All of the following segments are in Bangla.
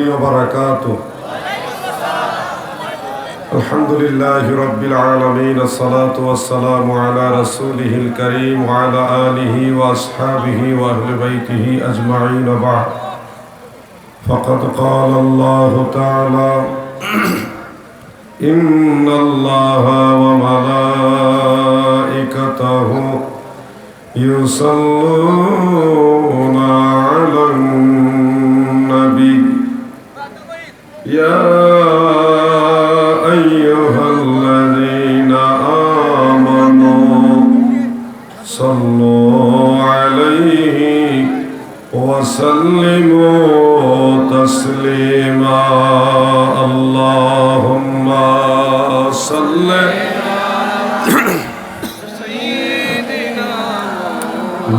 وبركاته الحمد لله رب العالمين الصلاة والسلام على رسوله الكريم وعلى آله وأصحابه وأهل بيته أجمعين بعد فقد قال الله تعالى إن الله وملائكته يصلون على النبي يا أيها الذين آمنوا صلوا عليه وسلموا تسليما اللهم صل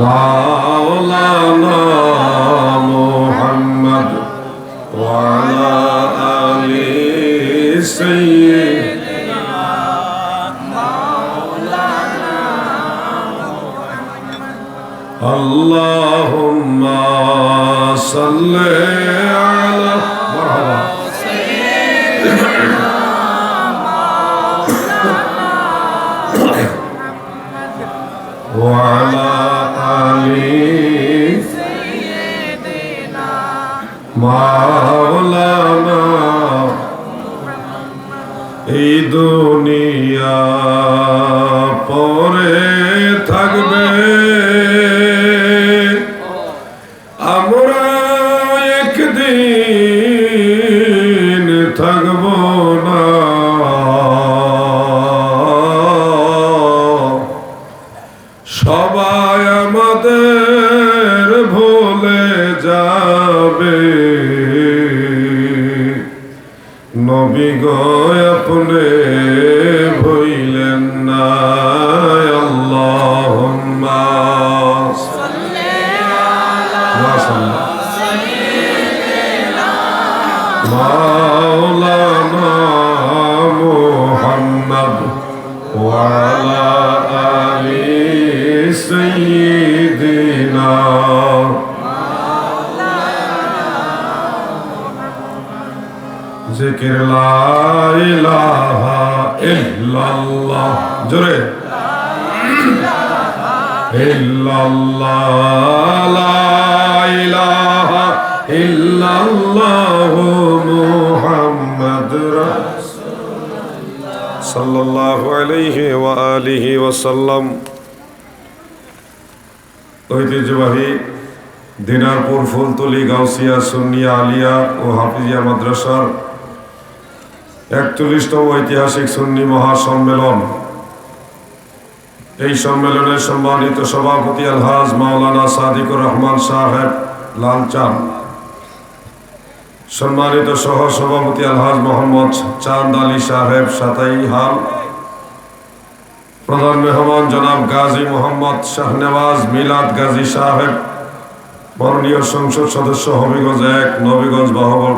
مولانا محمد وعلى آل سيدنا مولانا اللهم صل على مرحبا وعلى آل سيدنا مولانا এই দুনিয়া পরে থাকবে আমরা একদিন থাকব না সবাই আমাদের ভুলে যাবে নবী গো আপনি ভুলেন না আল্লাহুম্মা সাল্লি আলা সাইয়্যিদিনা মাওলানা মুহাম্মদ ওয়া আলা আলি সাইয়্যিদিনা জিকির লা ইলাহা ইল্লাল্লাহ জোরে লা ইলাহা ইল্লাল্লাহ লা ইলাহা ইল্লাল্লাহু মুহাম্মাদুর রাসূলুল্লাহ সাল্লাল্লাহু আলাইহি ওয়া আলিহি ওয়া সাল্লাম। ঐতিহ্যবাহী দিনারপুর ফুলতলি গাউসিয়া সুন্নিয়া আলিয়া ও হাফিজিয়া মাদ্রাসার 41তম ঐতিহাসিক সুন্নি মহাসম্মেলন। এই সম্মেলনের সম্মানিত সভাপতি আলহাজ মাওলানা সাদিকুর রহমান সাহেব লালচান, সম্মানিত সহ সভাপতি আলহাজ মোহাম্মদ চাঁদ আলী সাহেব সাতাই হাল, প্রধান মেহমান জনাব গাজী মোহাম্মদ শাহনেওয়াজ মিলাদ গাজী সাহেব, মাননীয় সংসদ সদস্য হবিগঞ্জ 1 নবীগঞ্জ বহবল,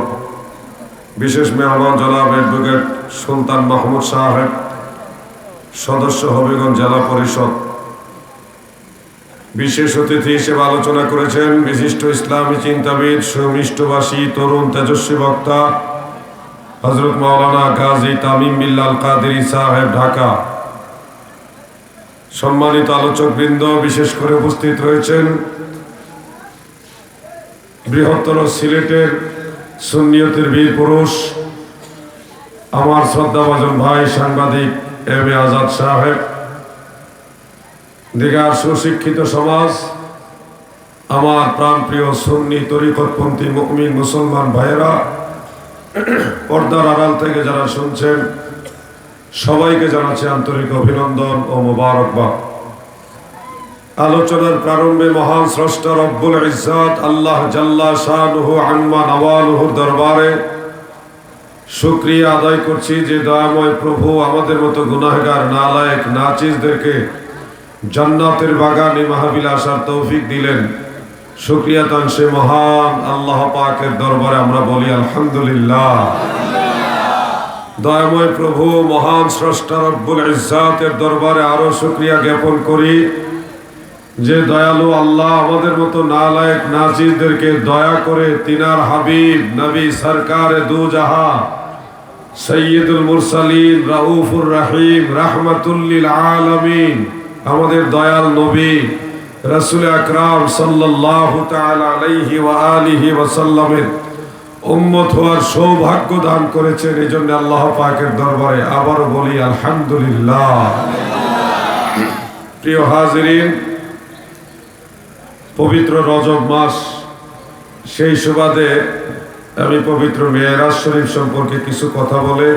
বিশেষ মেহমান জনাব অ্যাডভোকেট সুলতান মাহমুদ সাহেব, সদস্য হবিগঞ্জ জেলা পরিষদ। বিশেষ অতিথি হিসেবে আলোচনা করেছেন বিশিষ্ট ইসলামী চিন্তাবিদ, সুমিষ্টভাষী, তরুণ তেজস্বী বক্তা হযরত মাওলানা গাজী তামিম বিল্লাল কাদেরী সাহেব, ঢাকা। সম্মানিত আলোচকবৃন্দ, বিশেষ করে উপস্থিত রয়েছেন বৃহত্তর সিলেটের সুন্নিয়তের বীর পুরুষ আমার শ্রদ্ধাভাজন ভাই সাংবাদিক এম এ আজাদ সাহেব, দিঘার সুশিক্ষিত সমাজ, আমার প্রাণপ্রিয় সুন্নি তরিকতপন্থী মুমিন মুসলমান ভাইয়েরা, পর্দার আড়াল থেকে যারা শুনছেন সবাইকে জানাচ্ছি আন্তরিক অভিনন্দন ও মোবারকবাদ। আলোচনার প্রারম্ভে মহান স্রষ্টা রব্বুল ইজ্জত আল্লাহ জাল্লা শানুহু আম্মা নওয়ালুহুর দরবারে শুকরিয়া আদায় করছি যে দয়াময় প্রভু আমাদের মতো গুনাহগার নালায়েক নাচিজদেরকে জান্নাতের বাগানে মাহফিল আসার তৌফিক দিলেন। শুকরিয়া তান সে মহান আল্লাহ পাকের দরবারে আমরা বলি আলহামদুলিল্লাহ। দয়াময় প্রভু মহান স্রষ্টা রব্বুল ইজ্জতের দরবারে আরো শুকরিয়া জ্ঞাপন করি যে দয়ালু আল্লাহ আমাদের মতো নালায়েক নাজিরদেরকে দয়া করে তিনার হাবিব নবী সরকারে দু জাহা সৈয়দুল মুরসালিন রাউফুর রহিম রাহমাতুল লিল আলামিন আমাদের দয়াল নবী রাসূল আকরাম সাল্লাল্লাহু তাআলা আলাইহি ওয়া আলিহি ওয়া সাল্লামের উম্মত হওয়ার সৌভাগ্য দান করেছেন। এজন্য আল্লাহ পাকের দরবারে আবারও বলি আলহামদুলিল্লাহ। প্রিয় হাজিরিন, পবিত্র রজব মাস, সেই সুবাদে আমি পবিত্র মেরাজ শরীফ সম্পর্কে কিছু কথা বলে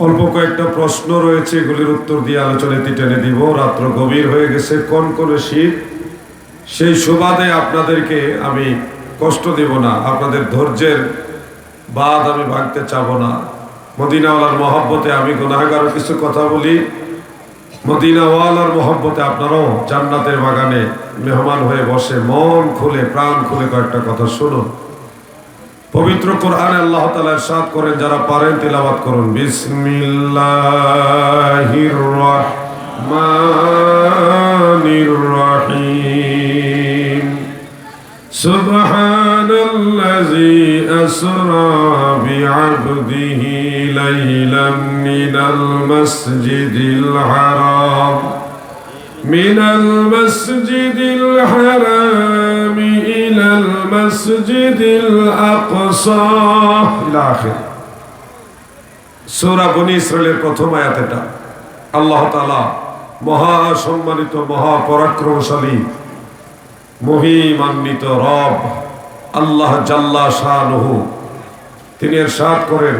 অল্প কয়েকটা প্রশ্ন রয়েছে, এগুলির উত্তর দিয়ে আলোচনাটি টেনে দিব। রাত্র গভীর হয়ে গেছে, কনকনে শীত, সেই সুবাদে আপনাদেরকে আমি কষ্ট দেব না, আপনাদের ধৈর্যের বাদ আমি ভাঙতে চাবো না। মদিনাওয়ালার মহব্বতে আমি গুনাহগারও কিছু কথা বলি, মদিনাওয়ালার মহব্বতে আপনারাও জান্নাতের বাগানে মেহমান হয়ে বসে মন খুলে প্রাণ খুলে কয়েকটা কথা শুনুন। পবিত্র কোরআনে আল্লাহ তাআলা ইরশাদ করেন, যারা পারেন তিলাওয়াত করুন। বিসমিল্লাহির রাহমানির রহিম। সুবহানাল্লাযী আসরা বিআবদিহি লাইলাম মিনাল মাসজিদিল হারাম মিনাল মাসজিদিল হারাম ইলাল মাসজিদিল আকসা ইলা আখির। সূরা বনী ইসরাইলের প্রথম আয়াত এটা। আল্লাহ তাআলা মহা সম্মানিত, মহা পরাক্রমশালী, মহিমান্বিত রব আল্লাহ জাল্লা শানুহু, তিনি ইরশাদ করেন,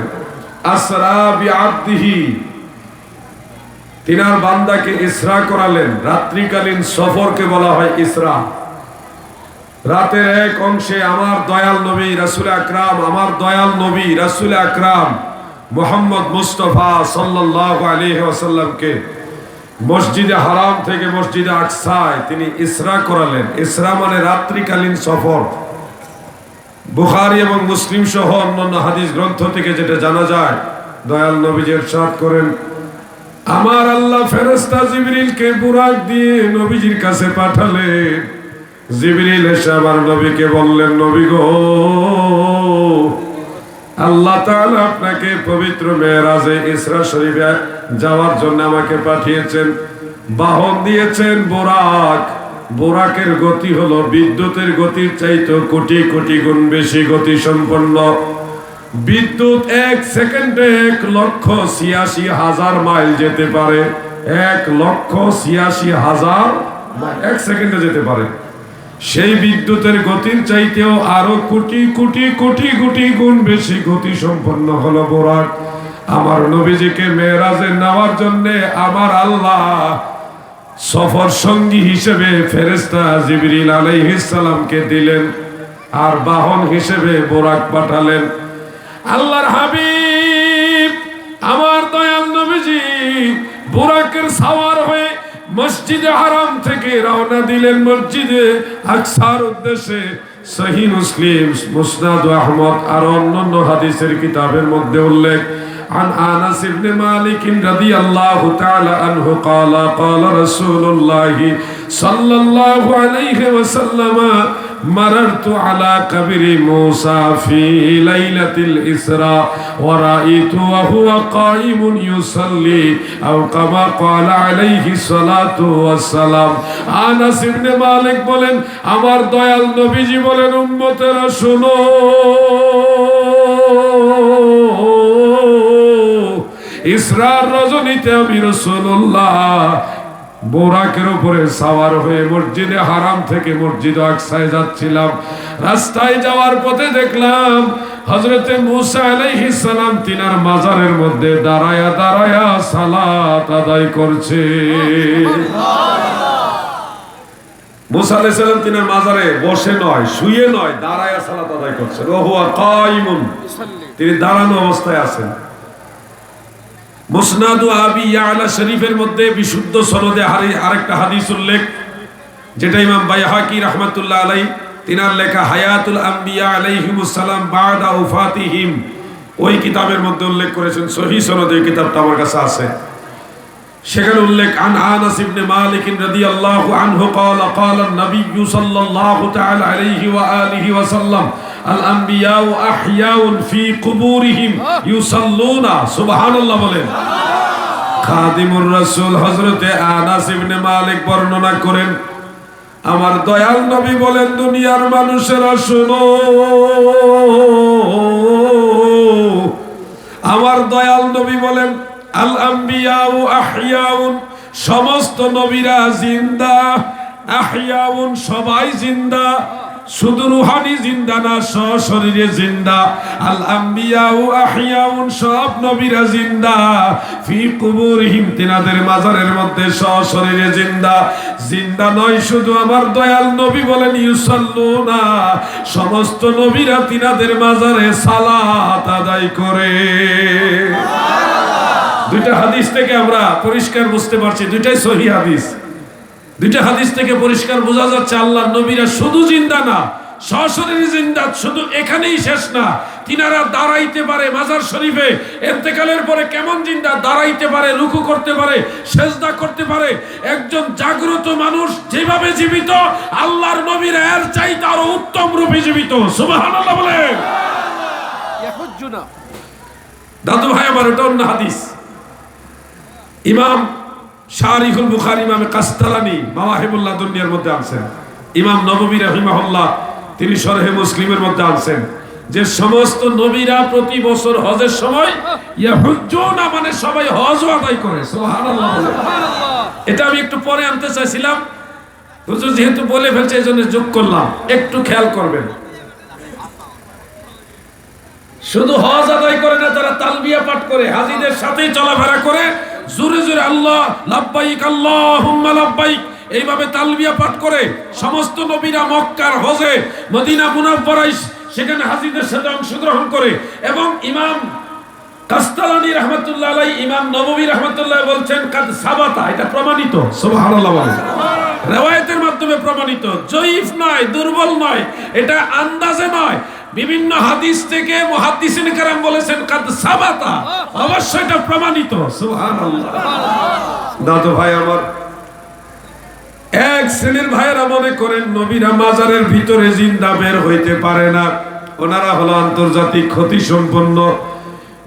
আসরা বিআবদিহি, তিনার বান্দাকে ইসরা করালেন। রাত্রিকালীন সফরকে বলা হয় ইসরা। রাতের এক অংশে আমার দয়াল নবী রাসূল আকরাম, আমার দয়াল নবী রাসূল আকরাম মুহাম্মদ মুস্তাফা সাল্লাল্লাহু আলাইহি ওয়াসাল্লামকে মসজিদে হারাম থেকে মসজিদে আকসায় তিনি ইসরা করালেন। ইসরা মানে রাত্রিকালীন সফর। বুখারী এবং মুসলিম সহ অন্যান্য হাদিস গ্রন্থ থেকে যেটা জানা যায়, দয়াল নবীজি ইরশাদ করেন, আমার আল্লাহ ফেরেশতা জিবরিলকে বুরাক দিয়ে নবীজির কাছে পাঠালেন। জিবরিল এসে আমার নবীকে বললেন, নবী গো, আল্লাহ তাআলা আপনাকে পবিত্র মেরাজে ইসরা শরীফে যাওয়ার জন্য আমাকে পাঠিয়েছেন। বাহন দিয়েছেন বোরাক। বোরাকের গতি হলো বিদ্যুতের গতির চাইতে কোটি কোটি গুণ বেশি গতি সম্পন্ন। বিদ্যুৎ 1 সেকেন্ডে 1,86,000 মাইল যেতে পারে। 1,86,000 1 সেকেন্ডে যেতে পারে। সেই বিদ্যুতের গতির চাইতেও আরো কোটি কোটি কোটি কোটি গুণ বেশি গতি সম্পন্ন হলো বোরাক। আমার নবীজিকে মেরাজে নেওয়ার জন্য আমার আল্লাহ সফর সঙ্গী হিসেবে ফেরেশতা জিবরিল আলাইহিস সালামকে দিলেন, আর বাহন হিসেবে বোরাক পাঠালেন। আল্লাহর হাবিব আমার দয়াল নবীজি বুরাকের সাওয়ার হয়ে মসজিদে হারাম থেকে রওনা দিলেন মসজিদে আকসার উদ্দেশ্যে। সহিহ মুসলিম, মুসনাদ আহমদ আর অন্যান্য হাদিসের কিতাবের মধ্যে উল্লেখ। عن أنس بن مالك رضي الله تعالى عنه قال قال رسول الله صلى الله عليه وسلم مررت على قبر موسى في ليلة الإسراء ورأيت وهو قائم يصلي أو كما قال عليه الصلاة والسلام। আনাস ইবনে মালিক বলেন, আমার দয়াল নবীজি বলেন, উম্মতেরা শোনো, ইসরার রজনীতে আমি রাসূলুল্লাহ বোরাকের উপরে সাওয়ার হয়ে মসজিদে হারাম থেকে মসজিদ আকসায় যাচ্ছিলাম। রাস্তায় যাওয়ার পথে দেখলাম হযরতে মূসা আলাইহিস সালাম তিনার মাজারের মধ্যে দাঁড়ায়া দাঁড়ায়া সালাত আদায় করছে। মূসা আলাইহিস সালাম তিনার মাজারে বসে নয়, শুয়ে নয়, দাঁড়ায়া সালাত আদায় করছেন। ওয়া হুয়া কাইমুন, তিনি দাঁড়ানো অবস্থায় আছেন। মুসনাদ আবি ইয়ালা শরীফের মধ্যে বিশুদ্ধ সনদে আরেকটা হাদিস উল্লেখ, যেটা ইমাম বাইহাকি রাহমাতুল্লাহ আলাইহি তিনার লেখা হায়াতুল আম্বিয়া আলাইহিমুস সালাম বাদা ওয়াফাতিহিম, ওই কিতাবের মধ্যে উল্লেখ করেছেন। সহিহ সনদে কিতাবটা আমার কাছে আছে। সেখানে উল্লেখ আন আনাস ইবনে মালিক রাদিয়াল্লাহু আনহু قال قال النبي صلى الله تعالى عليه واله وسلم الانبياء احياء في قبورهم يصلون সুবহানাল্লাহ বলেন। খাদিমুর রাসূল হযরতে আনাস ইবনে মালিক বর্ণনা করেন আমার দয়াল নবী বলেন দুনিয়ার মানুষেরা শোনো, আমার দয়াল নবী বলেন আল আম্বিয়াউ আহইয়াউন, সমস্ত নবীরা জিন্দা, আহইয়াউন সবাই জিন্দা, শুধু রূহানি জিন্দা না, সশরীরে জিন্দা। আল আম্বিয়াউ আহইয়াউন, সব নবীরা জিন্দা, ফি কুবুরিহিম, তিনাদের মাজারের মধ্যে সশরীরে জিন্দা। জিন্দা নয় শুধু, আমার দয়াল নবী বলেন ইউসাল্লুনা, সমস্ত নবীরা তিনাদের মাজারে সালাত আদায় করে। দুইটা হাদিস থেকে আমরা পরিষ্কার বুঝতে পারছি, দুইটাই সহিহ হাদিস। দুইটা হাদিস থেকে পরিষ্কার বোঝা যাচ্ছে আল্লাহর নবীরা শুধু জিন্দা না, সশরীরে জিন্দা। শুধু এখানেই শেষ না, তিনারা দাঁড়াইতে পারে মাজার শরীফে, ইন্তেকালের পরে কেমন জিন্দা, দাঁড়াইতে পারে, রুকু করতে পারে, সেজদা করতে পারে। একজন জাগ্রত মানুষ যেভাবে জীবিত, আল্লাহর নবীরা এর চাইতে আরো উত্তম রূপে জীবিত। সুবহানাল্লাহ বলেন। দাদু ভাই আমার, এটা অন্য হাদিস। ইমাম শারিহুল বুখারী ইমাম কাস্তালানী মাওয়াহিবুল্লাহ দুনিয়ার মধ্যে আনছেন। ইমাম নববী রাহিমাহুল্লাহ তিনি শরহে মুসলিমের মধ্যে আনছেন যে সমস্ত নবীরা প্রতি বছর হজের সময় ইয়াহুজ্জুনা, মানে সবাই হজ আদায় করে। সুবহানাল্লাহ। এটা আমি একটু পরে আনতে চাইছিলাম, হুজুর যেহেতু বলে ফেলছে এজন্য যোগ করলাম, একটু খেয়াল করবেন। শুধু হজ আদায় করে না, তারা তালবিয়া পাঠ করে, হাজীদের সাথেই চলাফেরা করে, জোরে জোরে আল্লাহ লাব্বাইক আল্লাহুম্মা লাব্বাইক এইভাবে তালবিয়া পাঠ করে। সমস্ত নবীরা মক্কার হজে মদিনা মুনাওয়ারায় সেখানে হাজীদের সাথে অংশগ্রহণ করে। এবং ইমাম কাস্তালানী রাহমাতুল্লাহ আলাইহি, ইমাম নববী রাহমাতুল্লাহ বলছেন কাদ সাবাতা, এটা প্রমাণিত। সুবহানাল্লাহ বলেন। রিওয়ায়াতের মাধ্যমে প্রমাণিত, জয়ীফ নয়, দুর্বল নয়, এটা আন্দাজে নয়। বিভিন্ন হাদিস থেকে মুহাদ্দিসিন কেরাম বলেছেন কাদ সাবাতা, অবশ্যই এটা প্রমাণিত। সুবহানাল্লাহ। দাদু ভাই আমার, এক শ্রেণীর ভাইয়েরা মনে করেন নবীরা মাজারের ভিতরে জিন্দা বের হইতে পারে না। ওনারা হলো আন্তর্জাতিক খ্যাতি সম্পন্ন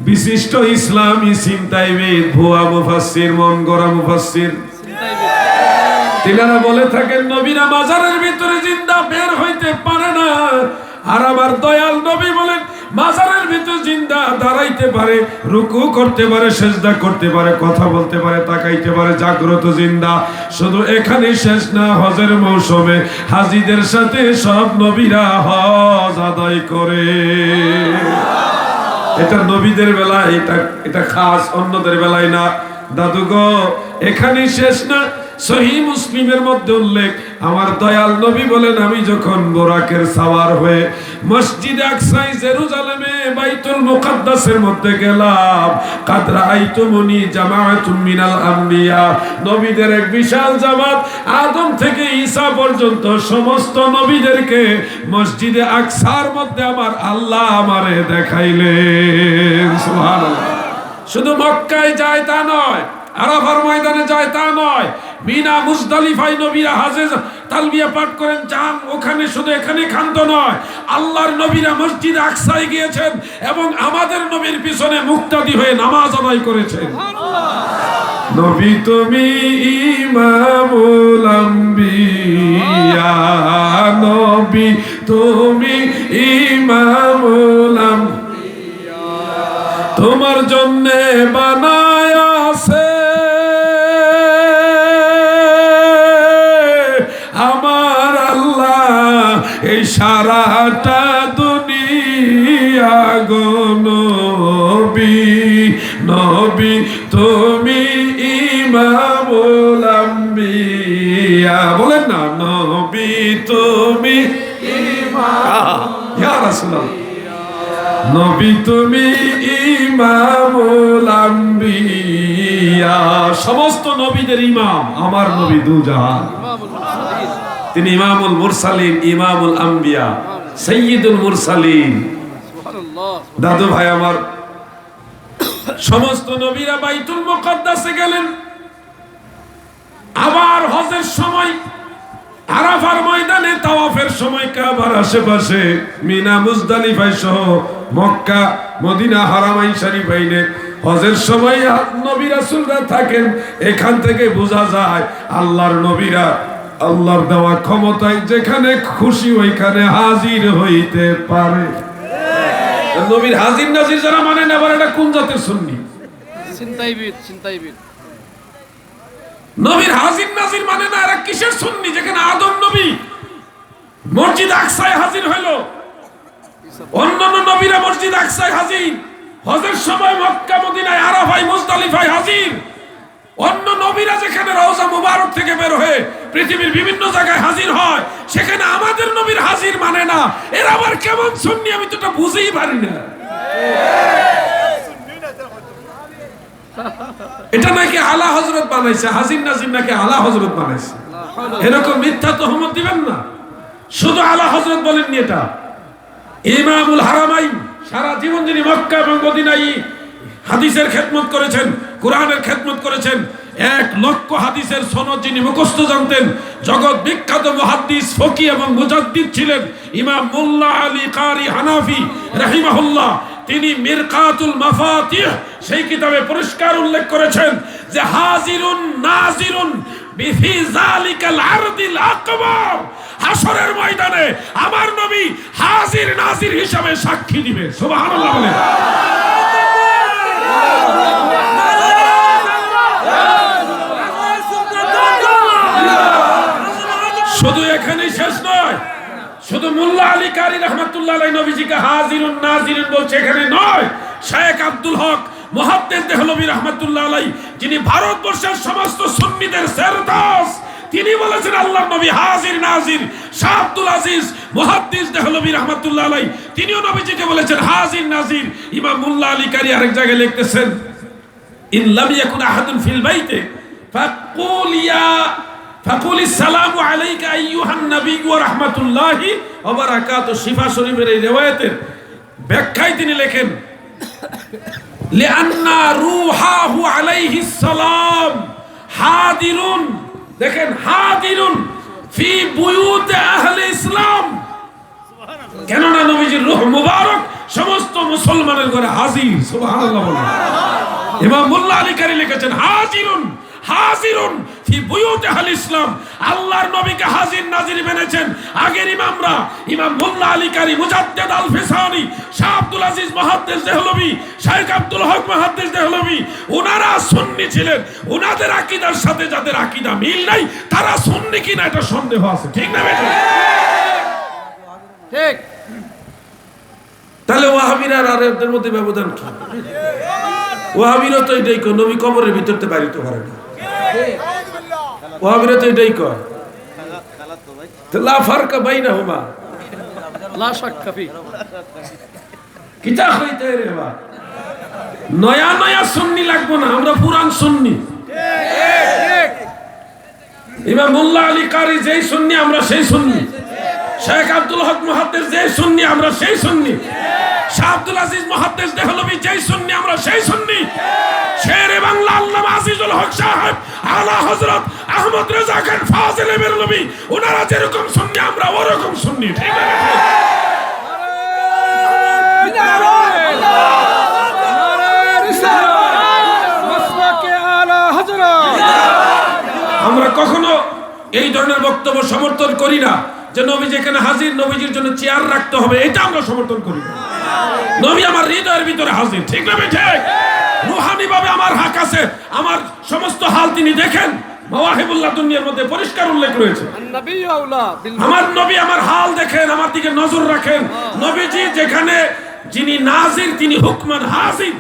বিশিষ্ট ইসলামী চিন্তাবিদ, ভুয়া মুফাসসির, মন গড়া মুফাসসির। তিনারা বলে থাকেন নবীরা মাজারের ভিতরে জিন্দা বের হইতে পারে না। আর আমার দয়াল নবী বলেন মাজারের ভিতর জিন্দা দাঁড়াইতে পারে, রুকু করতে পারে, সেজদা করতে পারে, কথা বলতে পারে, তাকাইতে পারে, জাগ্রত জিন্দা। শুধু এখানেই শেষ না, হজের মৌসুমে হাজীদের সাথে সব নবীরা হজ আদায় করে। এটা নবীদের বেলায়, এটা খাস, অন্যদের বেলায় না। দাদু গো, এখানেই শেষ না। সহিহ মুসলিমের মধ্যে উল্লেখ, আমার দয়াল নবী বলেন আমি যখন বোরাকের সাওয়ার হয়ে মসজিদে আকসায় জেরুজালেমে বাইতুল মুকাদ্দাসের মধ্যে গেলাম, কাদ রাআইতুমুনি জামাআতুম মিনাল আম্বিয়া, নবীদের এক বিশাল জামাত আদম থেকে ঈসা পর্যন্ত সমস্ত নবীদেরকে মসজিদে আকসার মধ্যে আমার আল্লাহ আমারে দেখাইলেন। সুবহানাল্লাহ। শুধু মক্কায় যায় তা নয়, আরাফার ময়দানে যায় তা নয়, মিনা মুজদালিফায় নবীরা হাজে তালবিয়া পাঠ করেন, যান ওখানে, শুধু এখানে ক্ষান্ত নয়, আল্লাহর নবীরা মসজিদ আকসায় গিয়েছেন এবং আমাদের নবীর পিছনে মুক্তাদি হয়ে নামাজ আদায় করেছেন। নবী তুমি ইমামুল আম্বিয়া, নবী তুমি ইমামুল আম্বিয়া, তোমার জন্যে বানায় আছে আমার আল্লাহ এই সারাটা দুনিয়া গো। নবী নবী তুমি ইমামুল আম্বিয়া, বলেন না, নবী তুমি ইমাম, ইয়া রাসূলুল্লাহ, নবী তুমি ইমামুল আম্বিয়া, সমস্ত নবীদের ইমাম আমার নবী দুজাহান। তিনি ইমামুল মুরসালিন, ইমামুল আম্বিয়া, সাইয়্যিদুল মুরসালিন। দাদু ভাই আমার, সমস্ত নবীরা বাইতুল মুকাদ্দাসে গেলেন, আবার হজের সময় আরাফার ময়দানে তাওয়াফের সময় কাবার আশেপাশে মিনা মুজদালিফা সহ মক্কা মদিনা হারামাইন শরীফাইনে হজের সময় নবী রাসূলরা থাকেন। এখান থেকে বোঝা যায় আল্লাহর নবীরা আল্লাহর দেওয়া ক্ষমতায় যেখানে খুশি ওইখানে হাজির হইতে পারে। নবীর হাজির নাজির যারা মানে না, আবার এটা কোন জাতের সুন্নি? চিন্তাইবিদ। নবীর হাজির নাজির মানে না, এরা কিসের সুন্নি? যেখানে আদম নবী মসজিদ আকসায় হাজির হইল, অন্যান্য নবীরা মসজিদ আকসায় হাজির, হজের সময় মক্কা মদিনায় আরাফায় মুজদালিফায় হাজির। অন্য নবীরা যেখানে রওজা মুবারক থেকে বের হয়ে পৃথিবীর বিভিন্ন জায়গায় হাজির হয়, সেখানে আমাদের নবীর হাজির মানে না। এরা আবার কেমন সুন্নি আমি তো এটা বুঝেই পারি না। এটা নাকি আলা হযরত বানাইছে, হাজির নাজির নাকি আলা হযরত বানাইছে। এরকম মিথ্যা তহমত দিবেন না। শুধু আলা হযরত বলেননি, এটা ইমামুল হারামাইন সারা জীবন যিনি মক্কা এবং মদিনায় হাদিসের খেদমত করেছেন, কোরআনের খেদমত করেছেন, 1 লক্ষ হাদিসের সনদ যিনি মুখস্থ জানতেন, জগৎ বিখ্যাত মুহাদ্দিস ফকি এবং মুজাদ্দিদ ছিলেন ইমাম মোল্লা আলী কারি হানাফি রাহিমাহুল্লাহ। তিনি মিরকাতুল মাফাতিহ সেই কিতাবে পরিষ্কার উল্লেখ করেছেন যে হাজিরুন নাজিরুন বিফি যালিকাল আরদিল আকবার, হাশরের ময়দানে আমার নবী হাজির নাজির হিসাবে সাক্ষী দিবে। সুবহানাল্লাহ বলেন। শুধু এখানেই শেষ নয়, শুধু মোল্লা আলী কারি রহমাতুল্লাহ আলাইহি নবীজিকে হাজিরুন নাজিরুন বলছে এখানে নয়। শেখ আব্দুল হক মুহাদ্দিস দেহলভী রহমাতুল্লাহ আলাইহি, যিনি ভারতবর্ষের সমস্ত সুন্নিদের সেরতাজ, তিনি বলেছেন আল্লাহর নবী হাজির নাজির। শাহ আব্দুল আজিজ মুহাদ্দিস দেহলভী রহমাতুল্লাহ আলাইহি, তিনিও নবীজিকে বলেছেন হাজির নাজির। ইমাম মোল্লা আলী কারি আরেক জায়গায় লিখতেছেন, ইন লাম ইয়াকুন আহাদুন ফিল বাইতে ফাকুল আসসালামু আলাইকা আইয়ুহান নবী ওয়া রাহমাতুল্লাহি ওয়া বারাকাতুহু। শিফা শরীফের এই রিওয়ায়াতের ব্যাখ্যায় তিনি লেখেন, লিআন্না রূহাহু আলাইহিস সালাম হাদিরুন, দেখেন হাদিরুন ফি বুয়ুত আহলে ইসলাম, কেননা নবীজির রূহ মুবারক সমস্ত মুসলমানের ঘরে হাজির। সুবহানাল্লাহ বলেন। ইমাম মোল্লা আলী কারি লিখেছেন হাজিরুন হাজিরুন ফি বুয়ুত আহলে ইসলাম, আল্লাহর নবীকে হাজির নাজির মেনেছেন আগের ইমামরা, ইমাম মোল্লা আলী কারি, মুজাদ্দিদ আল ফিসানি, শাহ আব্দুল আজিজ মুহাদ্দিস দেহলভী, শেখ আব্দুল হক মুহাদ্দিস দেহলভী। ওনারা সুন্নি ছিলেন। ওনাদের আকীদার সাথে যাদের আকীদা মিল নাই তারা সুন্নি কিনা এটা সন্দেহ আছে। ঠিক না বেটা? ঠিক। তাহলে ওয়াহাবীরা আর এদের মধ্যে ব্যবধান কি? ওয়াহাবীরা তো এটাই কয় নবী কবরের ভিতরতে বাইরে পারে না। ওয়াহাবীরা তো এটাই কয় লা ফারকা বাইনাহুমা লা শাক্কা ফি। কিতা হইতে রে বাবা, নয়া নয়া সুন্নি লাগবো না, আমরা পুরান সুন্নি। ঠিক। ইমাম মোল্লা আলী কারি যেই সুন্নি আমরা সেই সুন্নি, শেখ আব্দুল হক মুহাদ্দিস যেই সুন্নি আমরা সেই সুন্নি, শাহ আব্দুল আজিজ মুহাদ্দিস দেহলভী যেই সুন্নি আমরা সেই সুন্নি। শেরে বাংলা আল্লামা আজিজুল হক সাহেব, আলা হযরত আহমদ রেজা খান ফাজিল বেরলভী, ওনারা যেরকম সুন্নি আমরা ওরকম সুন্নি। ঠিক আছে? আমরা কখনো এই ধরনের বক্তব্য সমর্থন করি না যে নবী যেখানে হাজির নবীজির জন্য চেয়ার রাখতে হবে, এটা আমরা সমর্থন করি না। নবী আমার হৃদয়ের ভিতরে হাজির। ঠিক না? ঠিক। রূহানি ভাবে আমার হক আছে, আমার সমস্ত হাল তিনি দেখেন। মাওয়াহিবুল্লাহ দুনিয়ার মধ্যে পরিষ্কার উল্লেখ রয়েছে, আমার নবী আমার হাল দেখেন, আমার দিকে নজর রাখেন। নবীজি যেখানে যিনি নাজির তিনি হুকমান হাজির,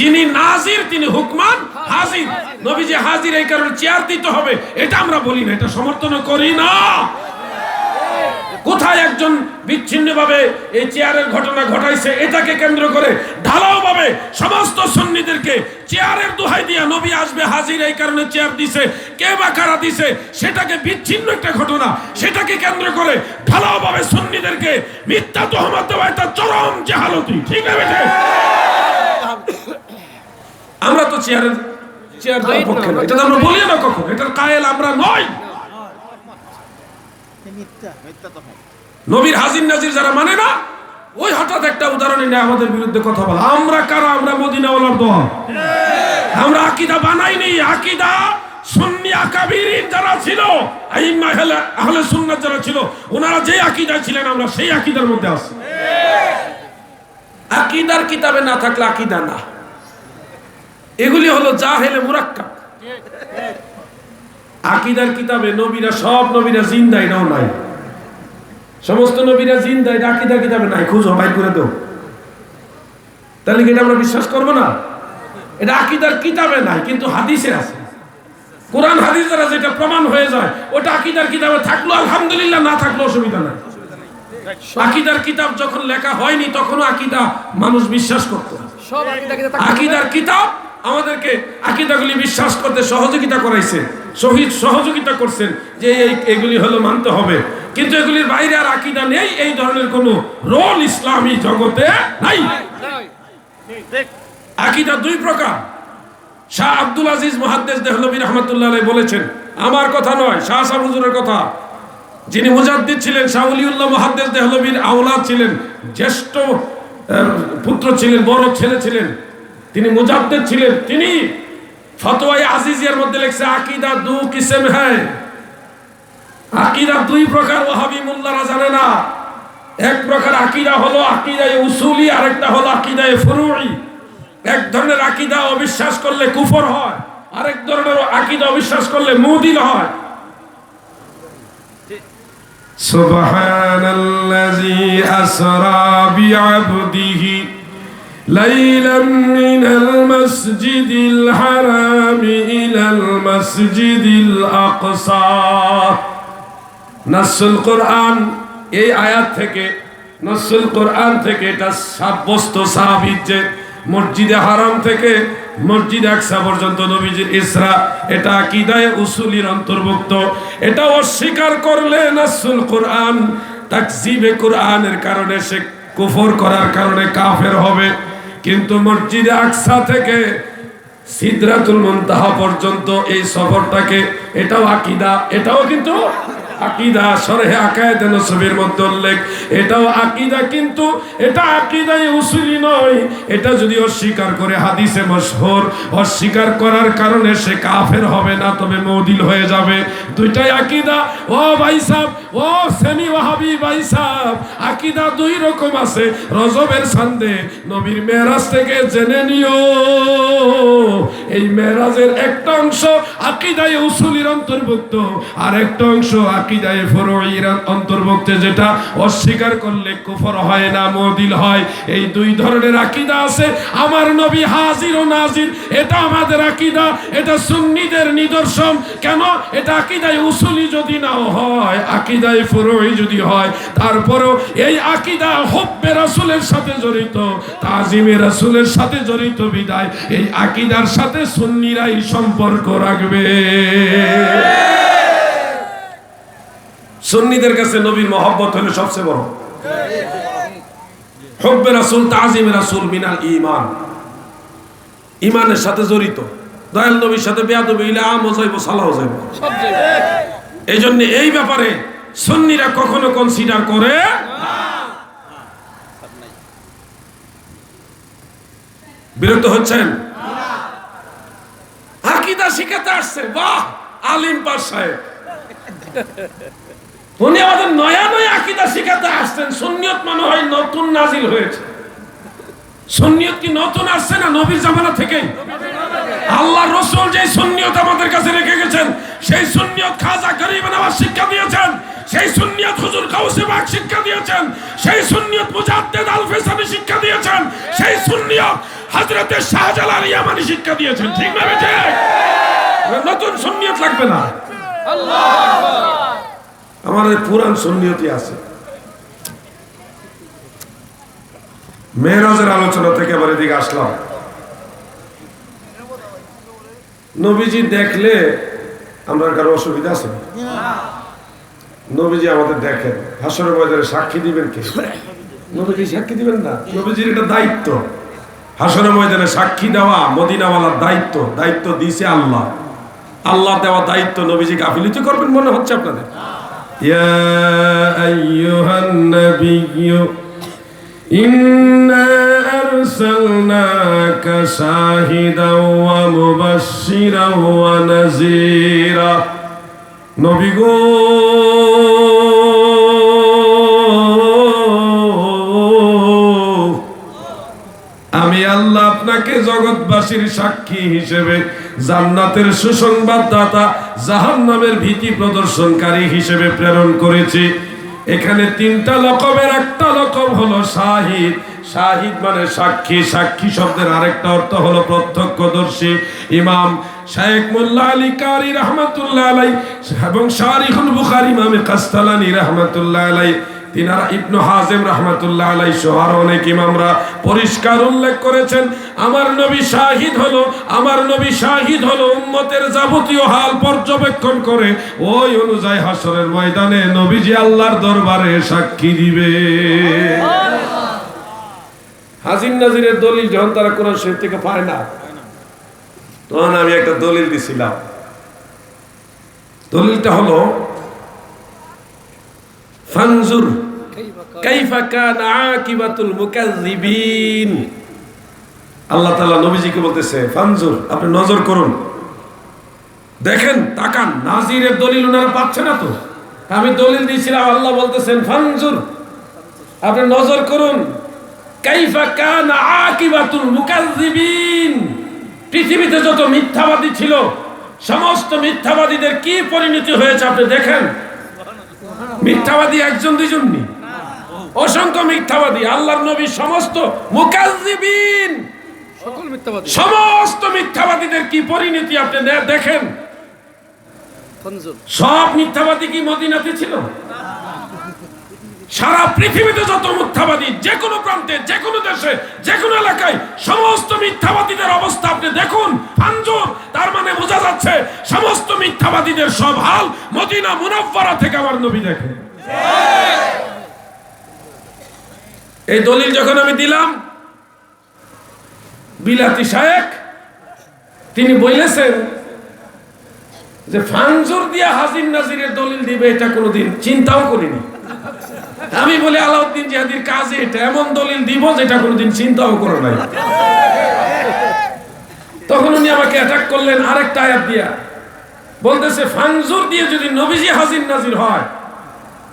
যিনি নাজির তিনি হুকমান হাজির। নবীজি হাজির এই কারণে চেয়ার দিতে হবে এটা আমরা বলি না, এটা সমর্থন করি না। কোথায় একজন বিচ্ছিন্নভাবে এই চেয়ারের ঘটনা ঘটাইছে, এটাকে কেন্দ্র করে ঢালাও ভাবে সমস্ত সুন্নিদেরকে চেয়ারের দোহাই দিয়া নবী আসবে হাজির এই কারণে চেয়ার দিছে, কে বা কারা দিছে সেটাকে বিচ্ছিন্ন একটা ঘটনা, সেটাকে কেন্দ্র করে ঢালাও ভাবে সুন্নিদেরকে মিথ্যা তুহমত দেওয়া এটা চরম জাহালতি। ঠিক আছে? আমরা তো চেয়ারের চেয়ার দেওয়ার পক্ষে নয়, এটা তো আমরা বলি না কখন, এটার কায়েল আমরা নই। নবীর হাজির নাজির যারা মানে না, ওই হঠাৎ একটা উদাহরণ এনে আমাদের বিরুদ্ধে কথা বলা। আমরা কারা? আমরা মদিনাওয়ালার দল। আমরা আকীদা বানাইনি, আকীদা সুন্নি আকাবিরিন যারা ছিল, আইম্মা আহলে সুন্নাত যারা ছিল, ওনারা যে আকীদা ছিলেন আমরা সেই আকীদার মধ্যে আছি। আকীদার কিতাবে না থাকলে আকীদা না, এগুলি হলো জাহেলে মুরাক্কাব। আকীদার কিতাবে নবীরা, সব নবীরা জিন্দা, এটাও নাই। সমস্ত নবীরা জিন্দা, এটা আকীদার কিতাবে নাই, খুঁজো বাইর করে দাও। তাহলে কি এটা আমরা বিশ্বাস করবো না? এটা আকীদার কিতাবে নাই, কিন্তু হাদিসে আছে। কোরআন হাদিস দ্বারা যেটা প্রমাণ হয়ে যায়, ওটা আকীদার কিতাবে থাকলো আলহামদুলিল্লাহ, না থাকলো অসুবিধা নাই। আকীদার কিতাব যখন লেখা হয়নি তখনও আকীদা মানুষ বিশ্বাস করত। আকীদার কিতাব আমাদেরকে আকীদাগুলি বিশ্বাস করতে সহযোগিতা করাইছে, সহযোগিতা করছেন যে এগুলি হলো মানতে হবে, কিন্তু এগুলির বাইরে আর আকীদা নেই, এই ধরনের কোনো রোল ইসলামী জগতে নাই। আকীদা দুই প্রকার। শাহ আব্দুল আজিজ মুহাদ্দিস দেহলভী রাহমাতুল্লাহ আলাইহি বলেছেন, আমার কথা নয়, শাহ সাহেব হুজুরের কথা। যিনি মুজাদ্দিদ ছিলেন, শাহ ওলিউল্লাহ মুহাদ্দিস দেহলভীর আওলাদ ছিলেন, জ্যেষ্ঠ পুত্র ছিলেন, বড় ছেলে ছিলেন, তিনি মুজাদ্দিদ ছিলেন। তিনি ফতোয়ায়ে আজিজিয়ার মধ্যে লিখছে, আকীদা দু কিসম হ্যায়, আকীদা দুই প্রকার। ওয়াহাবী মোল্লারা জানে না। এক প্রকার আকীদা হলো আকীদায়ে উসুলি, আরেকটা হলো আকীদায়ে ফুরুই। এক ধরনের আকীদা অবিশ্বাস করলে কুফর হয়, আরেক ধরনের আকীদা অবিশ্বাস করলে মুদিল হয়। সুবহানাল্লাযী আসরা বিআবদিহি লাইলাম মিনাল মাসজিদিল হারামি ইলাল মাসজিদিল আকসা। নাসুল কোরআন, এই আয়াত থেকে, নাসুল কোরআন থেকে এটা সাব্যস্ত সাবিত যে মসজিদে হারাম থেকে মসজিদে আকসা পর্যন্ত নবীজির ইসরা, এটা আকীদায়ে উসুলির অন্তর্ভুক্ত। এটা অস্বীকার করলে নাসুল কোরআন, তাকযিবে কোরআনের কারণে সে কুফর করার কারণে কাফের হবে। কিন্তু মসজিদে আকসা থেকে সিদরাতুল মুনতাহা পর্যন্ত এই সফরটাকে, এটাও আকীদা, এটাও কিন্তু আকীদা। শরহে আকায়েদ নসবের মধ্যে উল্লেখ, এটাও আকীদা, কিন্তু এটা আকীদায়ে উসুলি নয়। এটা যদি অস্বীকার করে, হাদিসে মশহুর, অস্বীকার করার কারণে সে কাফের হবে না, তবে মুদিল হয়ে যাবে। দুইটাই আকীদা। ও ভাই সাহেব, ও সেমি ওয়াহাবি ভাই সাহেব, আকীদা দুই রকম আছে। রজবের সান্দে নবীর মেরাজ থেকে জেনে নিও, এই মেরাজের একটা অংশ আকীদায়ে উসুলির অন্তর্ভুক্ত, আর একটা অংশ আকীদায়ে ফুরুইর অন্তর্ভুক্ত, যেটা অস্বীকার করলে কুফর হয় না, মুদিল হয়। এই দুই ধরনের আকীদা আছে। আমার নবী হাজির ও নাজির, এটা আমাদের আকীদা, এটা সুন্নিদের নিদর্শন। কেন? এটা আকীদায়ে উসুলি যদি নাও হয়, আকীদায়ে ফুরুই যদি হয়, তারপরেও এই আকীদা হুব্বে রাসূলের সাথে জড়িত, তাজিমে রাসূলের সাথে জড়িত বিদায় এই আকীদার সাথে সুন্নিরাই সম্পর্ক রাখবে। সুন্নিদের কাছে নবীর মহব্বত হলো সবচেয়ে বড়। হুব্বে রাসূল, তাজিমে রাসূল মিনাল ঈমান, ঈমানের সাথে জড়িত। দয়াল নবীর সাথে বেয়াদবি হইলে আমও যাইব, সালাও যাইব, সব যাইব। এই জন্য এই ব্যাপারে সুন্নিরা কখনো কনসিডার করে না। বিরত হচ্ছেন? আকীদা শিখাতে আসছে, বাহ, আলিম পাস সাহেব, উনি আমাদের নয়া নয়া আকীদা শিখাতে আসছেন। সুন্নিয়ত মনে হয় নতুন নাজিল হয়েছে। সুন্নিয়ত কি নতুন আসছে না? নবীর জামানা থেকেই আল্লাহ রাসূল যে সুন্নিয়ত আমাদের কাছে রেখে গেছেন, সেই সুন্নিয়ত খাজা গরিব নওয়াজ শিক্ষা দিয়েছেন, সেই সুন্নিয়ত হুজুর গাউসে পাক শিক্ষা দিয়েছেন, সেই সুন্নিয়ত মুজাদ্দিদ আল ফিসানি শিক্ষা দিয়েছেন, সেই সুন্নিয়ত হযরতে শাহজালাল ইয়ামানি শিক্ষা দিয়েছেন। ঠিক না বেটে? নতুন সুন্নিয়ত লাগবে না। আল্লাহু আকবার। আমাদের পুরান সুন্নিয়তই আছে। মেরাজের আলোচনা থেকে আবার এদিকে আসলাম। নবীজি দেখলে আমরা কারো অসুবিধা আছে? নবীজি আমাদের দেখেন, হাসরের ময়দানে সাক্ষী দিবেন কে? নবীজি সাক্ষী দিবেন না? নবীজির এটা দায়িত্ব। হাসরের ময়দানে সাক্ষী দেওয়া মদিনাওয়ালার দায়িত্ব দিয়েছে আল্লাহ। আল্লাহ দেওয়া দায়িত্ব নবীজি গাফিলতি করবেন মনে হচ্ছে আপনাদের? ইয়া আইয়ুহান নাবিয়্যু ইন্না আরসালনাকা শাহিদাও ওয়া মুবাশশিরাও ওয়া নাযীরা। নবী গো, আমি আল্লাহ আপনাকে জগৎবাসীর সাক্ষী হিসেবে, জান্নাতের সুসংবাদদাতা, জাহান্নামের ভীতি প্রদর্শনকারী হিসেবে প্রেরণ করেছি। এখানে তিনটা লকবের একটা লকব হলো শাহিদ। শাহিদ মানে সাক্ষী। সাক্ষী শব্দের আরেকটা অর্থ হলো প্রত্যক্ষদর্শী। ইমাম শাইখ মোল্লা আলী কারি রহমাতুল্লাহ আলাই এবং শারিহুল বুখারী ইমাম কাস্তালানী রহমাতুল্লাহ আলাই, তিনারা ইবনু হাজিম রহমাতুল্লাহ আলাই সহ অনেক ইমামরা পরিষ্কার উল্লেখ করেছেন, আমার নবী শাহিদ হলো উম্মতের যাবতীয় হাল পর্যবেক্ষণ করে ওই অনুযায়ী হাসরের ময়দানে নবীজি আল্লাহর দরবারে সাক্ষী দিবে। হাজির নাজিরের দলিল যখন তারা কোরআন শরীফ থেকে পায় না, তখন আমি একটা দলিল দিছিলাম। দলিলটা হলো ফানজুর কাইফা কানা আকিবাতুল মুকাজ্জিবিন। আল্লাহ তাআলা নবীজিকে বলতেছে, ফানজুর, আপনি নজর করুন, দেখেন, তাকান। নাজিরের দলিল ওনারা পাচ্ছে না তো, আমি দলিল দিয়েছিলাম। আল্লাহ বলতেছেন ফানজুর, আপনি নজর করুন, কাইফা কানা আকিবাতুল মুকাজ্জিবিন। পৃথিবীতে যত মিথ্যাবাদী ছিল, সমস্ত মিথ্যাবাদীদের কি পরিণতি হয়েছে আপনি দেখেন। মিথ্যাবাদী একজন দুইজন নি, অসংখ্য মিথ্যাবাদী। আল্লাহর নবী সমস্ত মুকাজ্জিবিন, সমস্ত মিথ্যাবাদীদের কি পরিণতি আপনি দেখেন। সব মিথ্যাবাদী কি মদিনাতে ছিল? সারা পৃথিবীতে যত মিথ্যাবাদী, যে কোনো প্রান্তে, যে কোনো দেশে, যে কোনো এলাকায়, সমস্ত মিথ্যাবাদীদের অবস্থা আপনি দেখুন। ফানজুর, তার মানে বোঝা যাচ্ছে সমস্ত মিথ্যাবাদীদের সব হাল মদিনা মুনাফফারা থেকে আমার নবী দেখেন। এই দলিল যখন আমি দিলাম, বিলাতি শায়েখ তিনি বলেছেন যে ফানজুর দিয়া হাজির নাজিরের দলিল দিবে, এটা কোনোদিন চিন্তাও করিনি। আমি বলি আলাউদ্দিন জিহাদির কাজে এটা, এমন দলিল দিব যেটা কোনোদিন চিন্তাও করে নাই। তখন উনি আমাকে অ্যাটাক করলেন আরেকটা আয়াত দিয়া, বলতেছে ফানজুর দিয়ে যদি নবীজি হাজির নাজির হয়,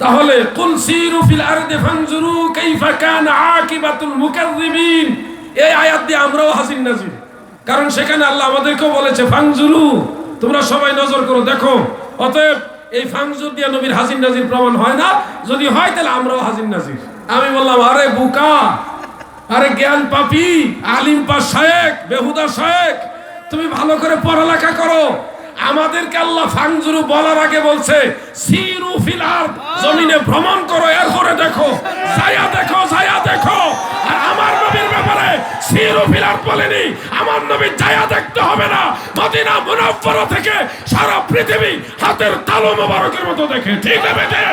তাহলে কুল সিরু ফিল আরদি ফানজুরু কাইফা কানা আকিবাতুল মুকাজ্জিবিন, এই আয়াত দিয়ে আমরাও হাজির নাজির। কারণ সেখানে আল্লাহ আমাদেরকেও বলেছে ফানজুরু, তোমরা সবাই নজর করো, দেখো। অতএব এই ফানজুর দিয়ে নবীর হাজির নাজির প্রমাণ হয় না, যদি হয় তাহলে আমরাও হাজির নাজির। আমি বললাম, আরে বুকা, আরে জ্ঞান পাপী, আলিম পাস শায়েখ, বেহুদা শায়েখ, তুমি ভালো করে পড়ালেখা করো। আমাদেরকে আল্লাহ ফানজুরু বলার আগে বলছে সিরু ফিল আরদ, জমিনে ভ্রমণ করো, এরপরে দেখো, ছায়া দেখো, ছায়া দেখো। আর আমার নবীর ব্যাপারে সিরু ফিল আরদ বলেনি, আমার নবী ছায়া দেখতে হবে না, মদিনা মুনাফফারা থেকে সারা পৃথিবী হাতের তালু মোবারকের মতো দেখে। ঠিক না বেটে?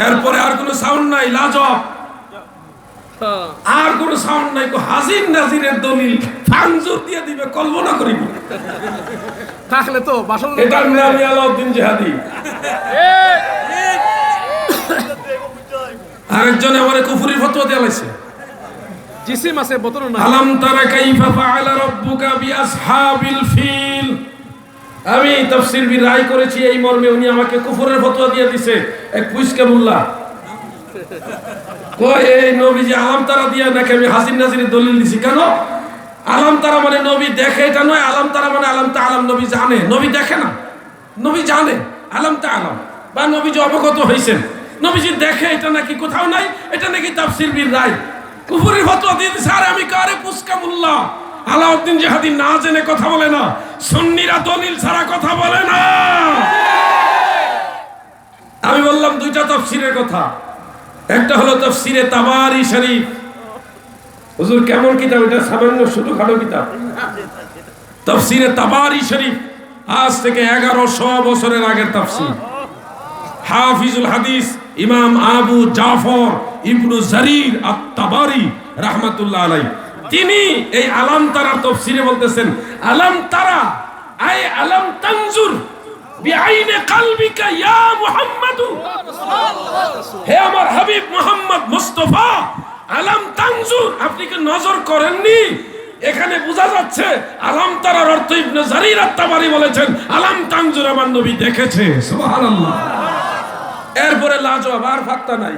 এরপরে আর কোন সাউন্ড নাই, লাজবাব, আর কোন সাউন্ড নাই। হাজির নাজিরের দলিল ফানজুর দিয়ে দিবে, কল্পনা করিব থাকলে তো এটার নামই আলাউদ্দিন জিহাদি। আরেকজন আমারে কুফরির ফতোয়া দিয়ে লাইছে। জিসিম আছে বোতল না। আলাম তারা কাইফা ফাআলা রাব্বুকা বিআসহাবিল ফিল। আমি তাফসীর বি রায় করেছি এই মর্মে, উনি আমাকে কুফরের ফতোয়া দিয়ে দিছে। এক পুইসকে মোল্লা কই, এই নবীজি আলাম তারা দিয়া নাকি আমি হাজির নাজিরের দলিল দিছি। কেন? আলাম তারা মানে নবী দেখে, এটা নয়। আলাম তারা মানে আলাম তা আলাম, নবী জানে, নবী দেখে না, নবী জানে। আলাম তা আলাম বা নবীজি অবগত হয়েছেন, নবীজি দেখে, এটা নাকি কোথাও নাই, এটা নাকি তাফসীর বি রায়। কুফরের ফতোয়া দিয়ে দিছে। আর আমি কারে পুস্কা মোল্লা, আলাউদ্দিন জিহাদি না জেনে কথা বলে না, সুন্নিরা দলিল ছাড়া কথা বলে না। আমি বললাম দুইটা তাফসীরের কথা, একটা হলো তাফসীরে তাবারি শরীফ, হুজুর কেমন কিতাব এটা? সামান্য ছোটখাটো কিতাব, তাফসীরে তাবারি শরীফ, আজ থেকে 1100 বছরের আগের তাফসীর। হাফিজুল হাদিস ইমাম আবু জাফর ইবনু জারির আত-তাবারি রাহমাতুল্লাহ আলাইহি, তিনি এই আলাম তারা তাফসীরে বলতেছেন, আলাম তারা আই আলাম তানজুর বিআইনে কলবিকা ইয়া মুহাম্মদ, হে আমার হাবিব মুহাম্মদ মুস্তাফা, আলাম তানজুর, আপনি কি নজর করেননি? এখানে বোঝা যাচ্ছে আলাম তারার অর্থ ইবনে জারির আত-তাবারি বলেছেন আলাম তানজুর, আমার নবী দেখেছে। সুবহানাল্লাহ। এরপরে লাজবাব, আর ফাত্তা নাই।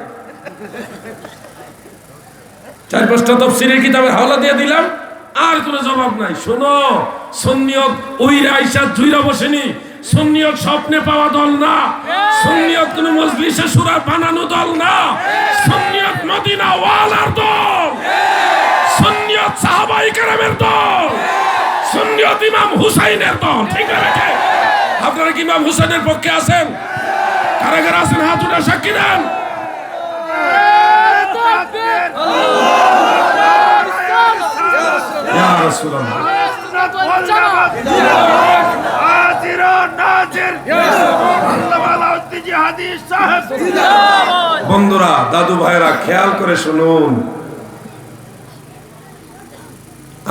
4-5টা তাফসীরের কিতাবের হাওলা দিয়ে দিলাম, আর কোনো জবাব নাই। শোনো, সুন্নিয়ত ওইরা আইসা জুইরা বসেনি, সুন্নিয়ত স্বপ্নে পাওয়া দল না, সুন্নিয়ত কোন মজলিসে সূরা বানানো দল না, সুন্নিয়ত মদিনা ওয়ালার দল, সুন্নিয়ত সাহাবায়ে কেরামের দল, সুন্নিয়ত ইমাম হুসাইনের দল। ঠিক আছে? আপনারা কি ইমাম হুসাইনের পক্ষে আছেন? কারা কারা আছেন হাত উঠে সাক্ষী দেন। ইয়া রাসূলুল্লাহ, বন্ধুরা, দাদু ভাইরা খেয়াল করে শুনুন,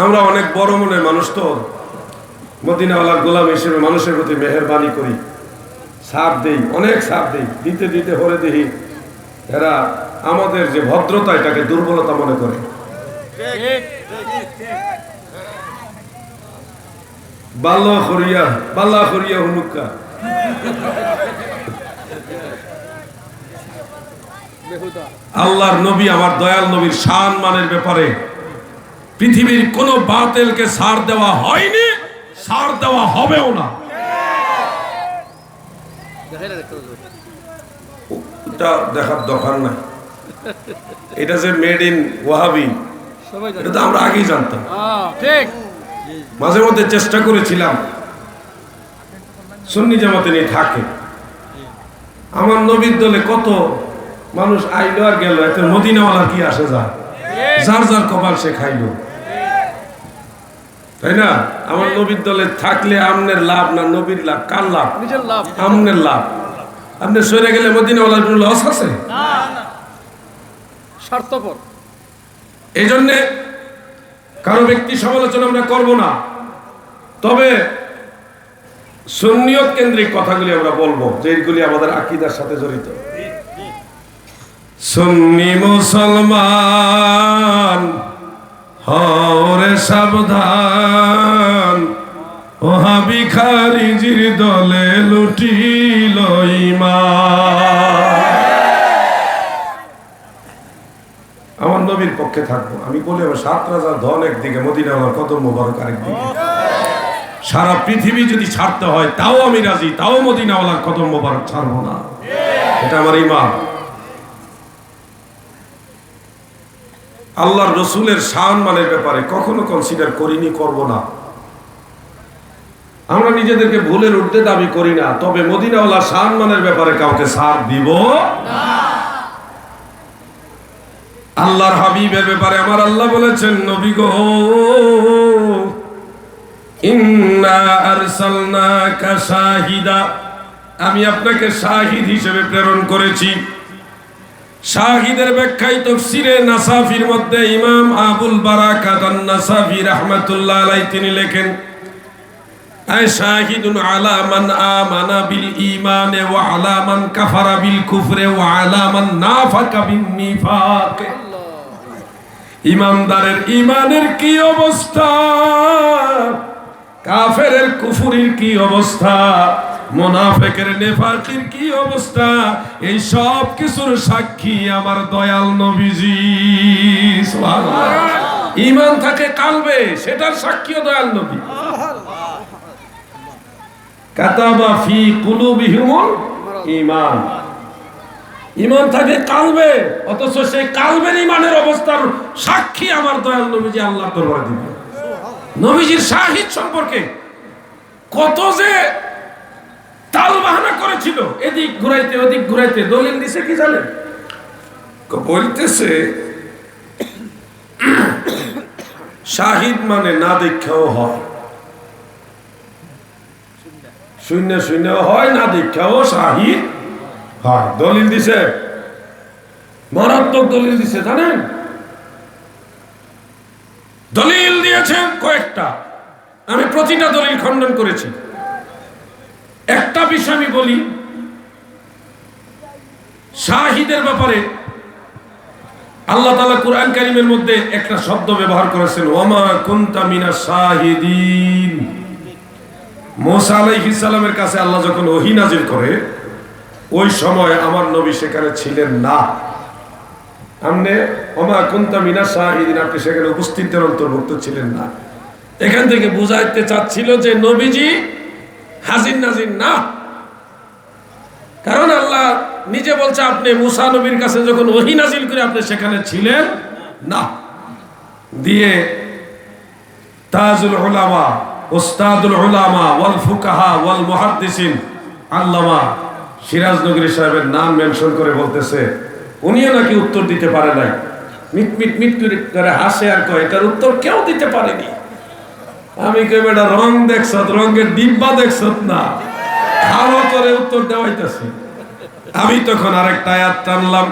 আমরা অনেক বড় মনের মানুষ তো, মদিনাওয়ালার গোলাম হিসেবে মানুষের প্রতি মেহেরবানি করি, সাপ দেই, অনেক সাপ দেই, দিতে দিতে হরে দেখি এরা আমাদের যে ভদ্রতা এটাকে দুর্বলতা মনে করে। বাল্লা করিয়া হুমুক্কা। আল্লাহর নবী, আমার দয়াল নবীর শান মানের ব্যাপারে পৃথিবীর কোন বাতিলকে ছাড় দেওয়া হয়নি, ছাড় দেওয়া হবেও না। এটা দেখার দরকার নাই, এটা যে মেড ইন ওয়াহাবি এটা তো আমরা আগেই জানতাম। মাঝে মধ্যে চেষ্টা করেছিলাম সুন্নি জামাতে নিয়ে থাকে, আমার নবীর দলে কত মানুষ আইলো আর গেল, এতে মদিনাওয়ালা কি আসে যায়, যার যার কপাল সে খাইলো, তাই না? আমার নবীর দলে থাকলে আমনের লাভ না নবীর লাভ? কার লাভ? আমনের লাভ। আপনি সরে গেলে মদিনাওয়ালার কোনো লস আছে? স্বার্থপর। এই জন্যে কারো ব্যক্তি সমালোচনা আমরা করব না, তবে সুন্নিয়ত কেন্দ্রিক কথাগুলি আমরা বলবো, যেগুলি আমাদের আকীদার সাথে জড়িত। সুন্নি মুসলমান হরে সাবধান, ওহাবি খারিজির দলে লুটিল ঈমান। আমার নবীর পক্ষে থাকবো, আমি বলি আমার 7 রাজার ধন একদিকে, মদিনাওয়ালার কদম মোবারক আরেকদিকে। সারা পৃথিবী যদি ছাড়তে হয় তাও আমি রাজি, তাও মদিনাওয়ালার কদম মোবারক ছাড়বো না। এটা আমার ঈমান। আল্লাহর রসুলের শান মানের ব্যাপারে কখনো কনসিডার করিনি, করব না। আমরা নিজেদেরকে ভুলের ঊর্ধ্বে দাবি করি না, তবে মদিনাওয়ালার শান মানের ব্যাপারে কাউকে ছাড় দিব না। আল্লাহর হাবিবের ব্যাপারে আমার আল্লাহ বলেছেন, নবী গো, ইন্না আরসালনাকা শাহিদা, আমি আপনাকে শাহিদ হিসেবে প্রেরণ করেছি। শাহিদের ব্যাখ্যায় তাফসীরে নাসাফির মধ্যে ইমাম আবুল বারাকাত আন-নাসাফি রাহমাতুল্লাহ আলাইহি তিনি লেখেন, আই শাহিদুন আলা মান আমানা বিল ঈমানে ওয়া আলা মান কাফারা বিল কুফরে ওয়া আলা মান নাফাকা বিন নিফাক। ইমানদারের ঈমানের কি অবস্থা, কাফেরের কুফরির কি অবস্থা, মুনাফিকের নেফাকির কি অবস্থা, এই সব কিছুর সাক্ষী আমার দয়াল নবীজি। সুবহানাল্লাহ। ঈমান থাকে কালবে, সেটার সাক্ষীও দয়াল নবী। কাতাবা ফি কুলুবিহিমুল ঈমান, ঈমান থাকে কালবে, অথচ সেই কালবের ঈমানের অবস্থার সাক্ষী আমার দয়াল নবীজি আল্লাহর দরবারে দিবেন। নবীজির শাহিদ সম্পর্কে কত যে তাল বাহানা করেছিল, এদিক ঘুরাইতে ওদিক ঘুরাইতে। দলিল দিছে কি জানেন? বলতেছে শাহিদ মানে না দেখাও হয়, শূন্য শূন্য হয়, না দেখাও শাহিদ হয়। দলিল দিছে, মারাত্মক দলিল দিছে, জানেন? দলিল দিয়েছেন কয়েকটা, আমি প্রতিটা দলিল খণ্ডন করেছি। একটা বিষয় আমি বলি, শাহিদের ব্যাপারে আল্লাহ তাআলা কুরআন কারীমের মধ্যে একটা শব্দ ব্যবহার করেছেন, ওয়ামা কুনতা মিনাশ শাহিদিন। মুসা আলাইহিস সালামের কাছে আল্লাহ যখন ওহী নাযিল করে, ওই সময় আমার নবী সেখানে ছিলেন না। আমনে ওয়ামা কুনতা মিনাশ শাহিদিন, আপনি সেখানে উপস্থিতদের অন্তর্ভুক্ত ছিলেন না। এখান থেকে বুঝাইতে চাচ্ছিল যে নবীজি হাজির নাজির না, কারণ আল্লাহ নিজে বলছে আপনি মুসা নবীর কাছে যখন ওহী নাজিল করে আপনি সেখানে ছিলেন না। দিয়ে তাজুল উলামা, উস্তাদুল উলামা ওয়াল ফুকাহা ওয়াল মুহাদ্দিসিন আল্লামা সিরাজ নগরী সাহেবের নাম মেনশন করে বলতেছে উনিও নাকি উত্তর দিতে পারে নাই। মিট মিট মিট করে হাসে আর কয় এটার উত্তর কেউ দিতে পারেনি। আমি কই বেটা রং দেখছত, রঙের ডিব্বা দেখছত না, খাওয়া করে উত্তর দেওয়াইতেছি। আমি তখন আরেকটা আয়াত টানলাম,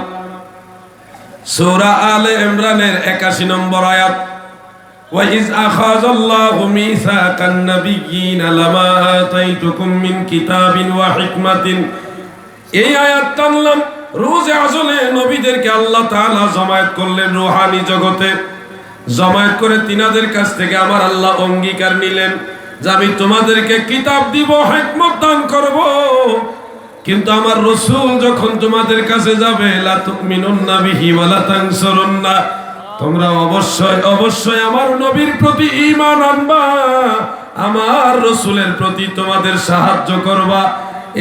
সূরা আলে ইমরানের 81 নম্বর আয়াত, ওয়া ইজ আখাযাল্লাহু মিসাকান নাবিয়্যিনা লামা আতাইতুকুম মিন কিতাবিন ওয়া হিকমাতিন। এই আয়াত টানলাম, রোজে আজলে নবীদেরকে আল্লাহ তাআলা জামায়াত করলেন রূহানি জগতে, জামায়াত করে তিনাদের কাছ থেকে আমার আল্লাহ অঙ্গীকার নিলেন যে আমি তোমাদেরকে কিতাব দিব, হিকমত দান করব, কিন্তু আমার রাসূল যখন তোমাদের কাছে যাবে লা তুমিনুন্না বিহি ওয়া লা তানসুরুন্না, তোমরা অবশ্যই অবশ্যই আমার নবীর প্রতি ঈমান আনবা, আমার রাসূলের প্রতি তোমাদের সাহায্য করবা।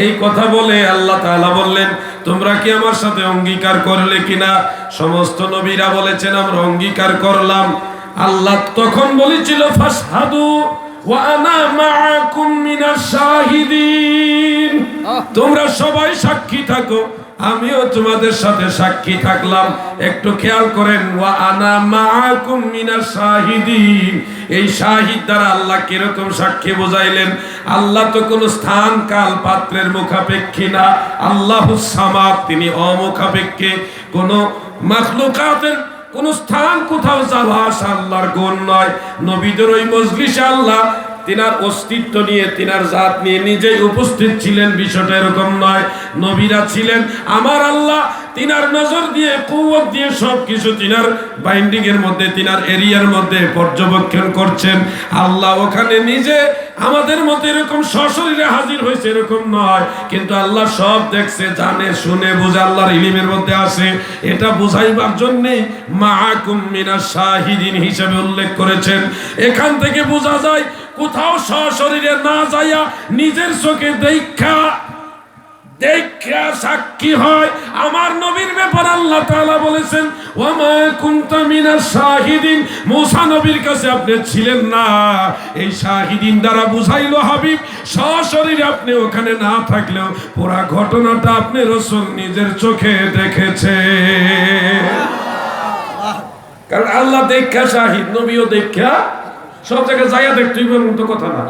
এই কথা বলে আল্লাহ তাআলা বললেন তোমরা কি আমার সাথে অঙ্গীকার করলে কিনা? সমস্ত নবীরা বলেছেন আমরা অঙ্গীকার করলাম। আল্লাহ তখন বলেছিল ফাশহাদু ওয়া আনা মাআকুম মিনাশ শাহিদিন, তোমরা সবাই সাক্ষী থাকো, আমিও তোমাদের সাথে সাক্ষী থাকলাম। একটু খেয়াল করেন, ওয়া আনা মাআকুম মিনাশ শাহিদিন, এই শাহিদ দ্বারা আল্লাহ কিরকম সাক্ষী বুঝাইলেন? আল্লাহ তো কোনো স্থান কাল পাত্রের মুখাপেক্ষী না, আল্লাহুস সামাদ, তিনি অমুখাপেক্ষী। কোনো মাখলুকাতের কোন স্থান কোথাও যাওয়া আসা আল্লাহর গুণ নয়। নবীদের ওই মজলিসে আল্লাহ তিনার অস্তিত্ব নিয়ে, তিনার জাত নিয়ে নিজেই উপস্থিত ছিলেন, বিষয়টা এরকম নয়। নবীরা ছিলেন আমার আল্লাহ তিনার নজর দিয়ে, কুওয়াত দিয়ে সবকিছু তিনার বাইন্ডিং এর মধ্যে, তিনার এরিয়ার মধ্যে পর্যবেক্ষণ করছেন। আল্লাহ ওখানে নিজে আমাদের মতো এরকম সশরীরে হাজির হয়েছে এরকম নয়, কিন্তু আল্লাহ সব দেখছে, জানে, শুনে, বুঝে, আল্লাহর ইলমের মধ্যে আছে। এটা বুঝাইবার জন্যে মাআকুম মিনাশ শাহিদিন হিসেবে উল্লেখ করেছেন। এখান থেকে বোঝা যায় কোথাও সশরীরে না যাইয়া নিজের চোখে দেখা সাক্ষী হয়। আমার নবীর ব্যাপার আল্লাহ তাআলা বলেছেন ওয়ামা কুনতা মিনাশ শাহিদিন, মুসা নবীর কাছে আপনি ছিলেন না। এই শাহিদিন দ্বারা বুঝাইলো হাবিব সশরীরে আপনি ওখানে না থাকলেও পুরা ঘটনাটা আপনি রাসূল নিজের চোখে দেখেছে। কারণ আল্লাহ দেখা শাহিদ, নবীও দেখা, সব জায়গায় যাইয়া দেখতে হইবে এমন তো কথা না।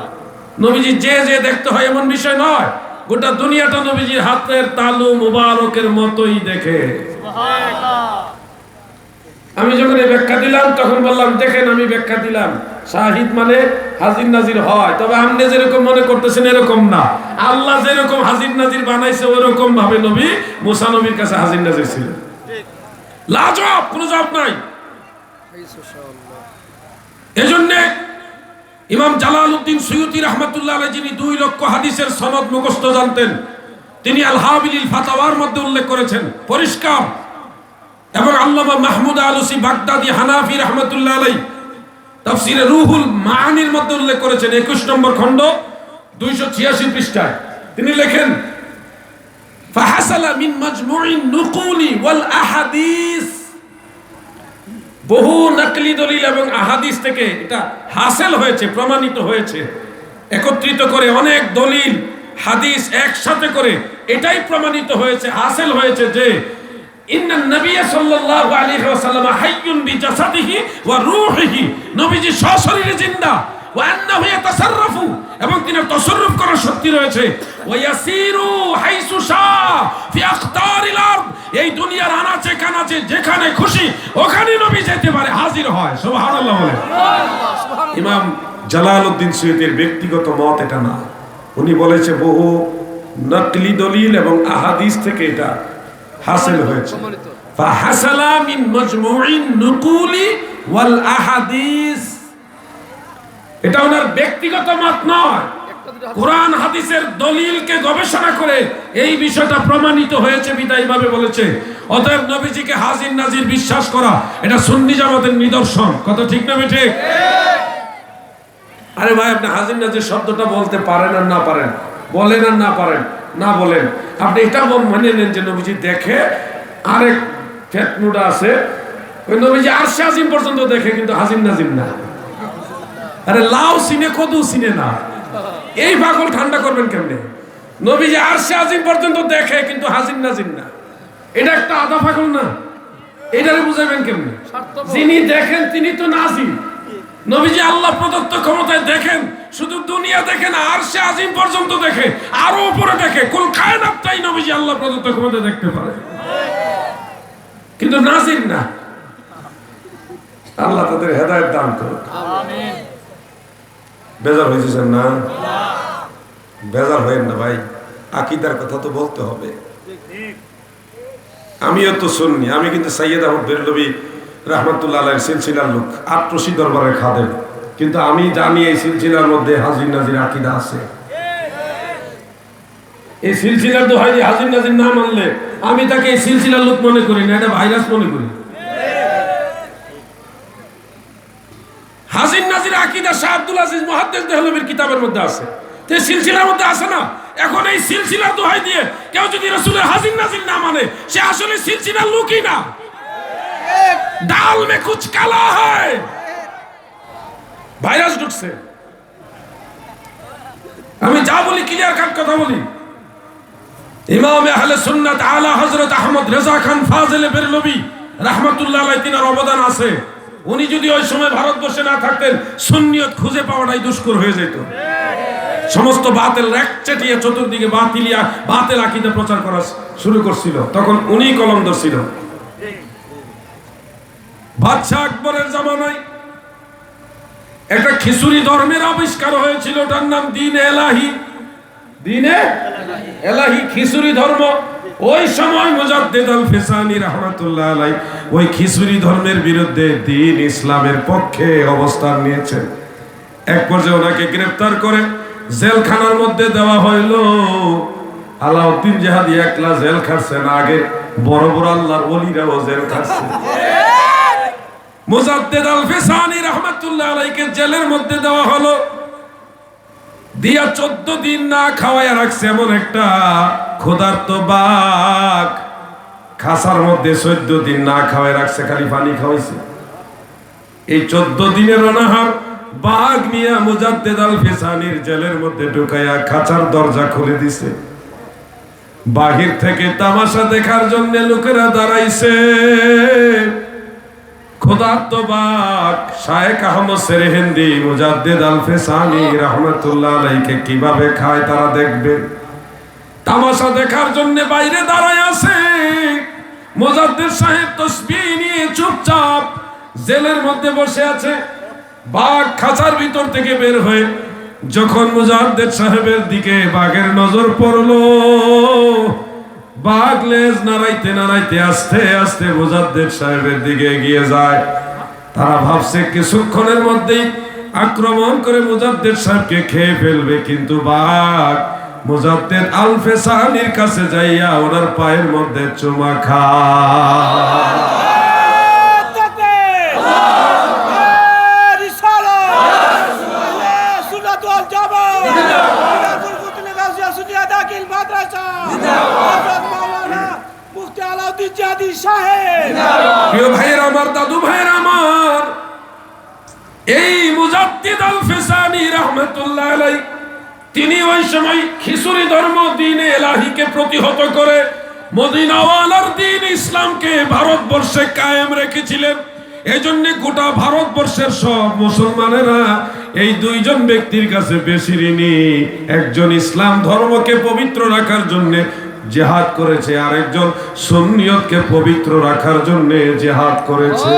নবীজি যে যে দেখতে হয় এমন বিষয় নয়, গোটা দুনিয়াটা নবীজির হাতের তালু মুবারকের মতোই দেখে। আমি যখন এই ব্যাখ্যা দিলাম তখন বললাম দেখেন আমি ব্যাখ্যা দিলাম, শাহিদ মানে হাজির নাজির হয়, তবে আপনি যেরকম মনে করতেছেন এরকম না। আল্লাহ যেরকম হাজির নাজির বানাইছে ওরকম ভাবে নবী মুসা নবীর কাছে হাজির নাজির ছিলেন। লাজবাব, কোনো জবাব নাই। এজন্য ইমাম জালালউদ্দিন সুয়ুতী রাহমাতুল্লাহ আলাইহি, যিনি 2 লক্ষ হাদিসের সনদ মুখস্থ জানতেন, তিনি আল হাবিলিল ফাতাওয়ার মধ্যে উল্লেখ করেছেন পরিষ্কার। এবং আল্লামা মাহমুদ আলুসি বাগদাদি হানাফি রাহমাতুল্লাহ আলাইহি তাফসিরে রুহুল মাআনির মধ্যে উল্লেখ করেছেন 21 নম্বর খণ্ড 286 পৃষ্ঠায়। তিনি লেখেন ফাহাসালা মিন মাজমুইন নুকুলি ওয়াল আহাদিস, বহু নকলি দলিল এবং আহাদিস থেকে এটা হাসিল হয়েছে, প্রমাণিত হয়েছে। একত্রিত করে অনেক দলিল হাদিস একসাথে করে এটাই প্রমাণিত হয়েছে, হাসিল হয়েছে যে ইন্নান নবিয়্য সাল্লাল্লাহু আলাইহি ওয়াসাল্লাম হাইয়ুন বিজাসাদিহি ওয়া রূহিহি, নবীজি সশরীরে জিন্দা, ওয়া আন্নাহু ইয়াতাসাররাফু, এবং তিনি তাসাররুফ করার শক্তি রয়েছে, ওয়া ইয়াসিরু হাইসু শা ফি আখতারিল আরদ, এই দুনিয়ার আনাচে কানাচে যেখানে খুশি ওখানে নবী যেতে পারে, হাজির হয়। সুবহানাল্লাহ বলে। ইমাম জালালউদ্দিন সুয়ুতির ব্যক্তিগত মত এটা না, উনি বলেছে বহু নকলি দলিল এবং আহাদিস থেকে এটা হাসিল হয়েছে। ফাহাসালা মিন মাজমুইন নুকুলি ওয়াল আহাদিস, এটা ওনার ব্যক্তিগত মত নয়, কোরআন হাদিসের দলিলকে গবেষণা করে এই বিষয়টা প্রমাণিত হয়েছে বিদায় ভাবে বলেছে। অতএব নবীজিকে হাজির নাজির বিশ্বাস করা এটা সুন্নি জামাতের নিদর্শন। কত ঠিক না ঠিক? আরে ভাই, আপনি হাজির নাজির শব্দটা বলতে পারেন আর না পারেন, বলেন আর না পারেন, না বলেন, আপনি এটা মেনে নেন যে নবীজি দেখে। আরেক ফেতনুটা আছে, ওই নবীজি আরশে আজিম পর্যন্ত দেখে কিন্তু হাজির নাজির না। আরে লাউ সিনে কদু সিনে না, এই পাগল ঠান্ডা করবেন কেমনে? নবীজি আরশে আজিম পর্যন্ত দেখে কিন্তু হাজির নাজির না, এটা একটা আধা পাগল না? এটারে বুঝাবেন কেমনে? যিনি দেখেন তিনি তো নাজির। নবীজি আল্লাহ প্রদত্ত ক্ষমতায় দেখেন, শুধু দুনিয়া দেখেন, আরশে আজিম পর্যন্ত দেখে, আরো উপরে দেখে, কুল কায়নাতটাই নবীজি আল্লাহ প্রদত্ত ক্ষমতায় দেখতে পারে, কিন্তু নাজির না। আল্লাহ তাদের হেদায়েত দান করুন। আমিন। বেজার হয়েছেন না? বেজার হয়েন না ভাই, আকীদার কথা তো বলতে হবে। আমিও তো শুননি, আমি কিন্তু সৈয়দ আহমদ বেরলভী রাহমাতুল্লাহ আলাইহির সিলসিলার লোক, আটরশি দরবারের খাদেম, কিন্তু আমি জানি এই সিলসিলার মধ্যে হাজির নাজির আকীদা আছে। এই সিলসিলার দোহাই দিয়ে হাজির নাজির না মানলে আমি তাকে এই সিলসিলার লোক মনে করি না, এটা ভাইরাস মনে করি। হাজির নাজির আকীদা শাহ আব্দুল আজিজ মুহাদ্দিস দেহলভীর কিতাবের মধ্যে আছে, তো সিলসিলার মধ্যে আছে না। এখন এই সিলসিলার দোহাই দিয়ে কেউ যদি রাসূলের হাজির নাজির না মানে, সে আসলে সিলসিলার লোকই না। ডাল মে কুছ কালা হয়, ভাইরাস ঢুকছে। আমি যা বলি ক্লিয়ার কাট কথা বলি। ইমাম আহলে সুন্নাত আলা হযরত আহমদ রেজা খান ফাজিল বেরলভী রাহমাতুল্লাহ আলাইহি তিনার অবদান আছে। উনি যদি ওই সময় ভারতবর্ষে না থাকতেন, সুন্নিয়ত খুঁজে পাওয়াটাই দুষ্কর হয়ে যেত। সমস্ত বাতিল একচেটিয়া চতুর্দিকে বাতিল আকীদা প্রচার করা শুরু করছিল, তখন উনি কলম ধরছিল। বাদশাহ আকবরের জামানায় একটা খিচুড়ি ধর্মের আবিষ্কার হয়েছিল, ওটার নাম দ্বীন-এ এলাহী। দ্বীন-এ এলাহী খিচুড়ি ধর্ম। ওই সময় মুজাদ্দিদ আল ফিসানি রাহমাতুল্লাহ আলাইহি ওই খিচুড়ি ধর্মের বিরুদ্ধে দ্বীন ইসলামের পক্ষে অবস্থান নিয়েছেন। এক পর্যায়ে ওনাকে গ্রেফতার করে জেলখানার মধ্যে দেওয়া হইল। আলাউদ্দিন জিহাদি একলা জেল খাটছে না, আগে বড় বড় আল্লাহর ওলিরাও জেল খাটছে। মুজাদ্দিদ আল ফিসানি রাহমাতুল্লাহ আলাইহিকে জেলের মধ্যে দেওয়া হলো, দিয়া 14 দিন না খাওয়াইয়া রাখছে। এমন একটা ক্ষুধার্ত বাঘ খাসার মধ্যে 14 দিন না খাওয়াই রাখছে, খালি পানি খাওয়াইছে। এই 14 দিনের অনাহার বাঘ নিয়ে মুজাদ্দিদ আল ফিসানির জেলের মধ্যে ঢুকাইয়া খাঁচার দরজা খুলে দিছে। বাহির থেকে তামাশা দেখার জন্য লোকেরা দাঁড়াইছে। ক্ষুধার্ত বাঘ শায়েখ আহমদ সেরহিন্দি মুজাদ্দিদ আল ফিসানি রাহমাতুল্লাহ আলাইহিকে কিভাবে খায় তারা দেখবে। তামাশা দেখার জন্য বাইরে দাঁড়ায় আছে। মুজাদ্দিদ সাহেব তাসবিহ নিয়ে চুপচাপ জেলের মধ্যে বসে আছে। বাঘ খাঁচার ভিতর থেকে বের হয়ে যখন মুজাদ্দিদ সাহেবের দিকে বাঘের নজর পড়লো, বাঘ লেজ নাড়াইতে নাড়াইতে আস্তে আস্তে মুজাদ্দিদ সাহেবের দিকে এগিয়ে যায়। তারা ভাবছে কিছুক্ষণের মধ্যেই আক্রমণ করে মুজাদ্দিদ সাহেবকে খেয়ে ফেলবে, কিন্তু বাঘ মুজাদ্দিদ আল ফিসানির কাছে যাইয়া ওনার পায়ের মধ্যে চুমা খায়। প্রিয় ভাইয়ের আমার, দাদু ভাইয়ের আমার, এই মুজাদ্দিদ আল ফিসানি রাহমাতুল্লাহ আলাইহি তিনি ওই সময় খিচুড়ি ধর্ম দ্বীন-এ এলাহীকে প্রতিহত করে মদিনাওয়ালার দ্বীন ইসলামকে ভারতবর্ষে কায়েম রেখেছিলেন। এজন্য গোটা ভারতবর্ষের সব মুসলমানেরা এই দুইজন ব্যক্তির কাছে বেশি ঋণী। একজন ইসলাম ধর্মকে পবিত্র রাখার জন্য জিহাদ করেছে, আর একজন সুন্নিয়তকে পবিত্র রাখার জন্য জিহাদ করেছে।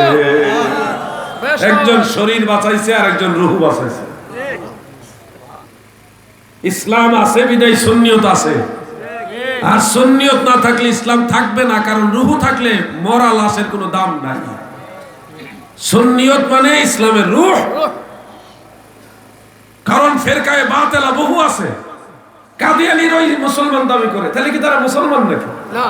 একজন শরীর বাঁচাইছে আর একজন রূহ বাঁচাইছে। ইসলাম আছে বিদায় সুন্নিয়ত আছে, আর সুন্নিয়ত না থাকলে ইসলাম থাকবে না, কারণ রূহ থাকলে মরা লাশের কোনো দাম নাই। সুন্নিয়ত মানে ইসলামের রূহ। কারণ ফেরকায়ে বাতিলা বহু আছে, কাদিয়ানীর ওই মুসলমান দাবি করে, তাহলে কি তারা মুসলমান নাকি? না।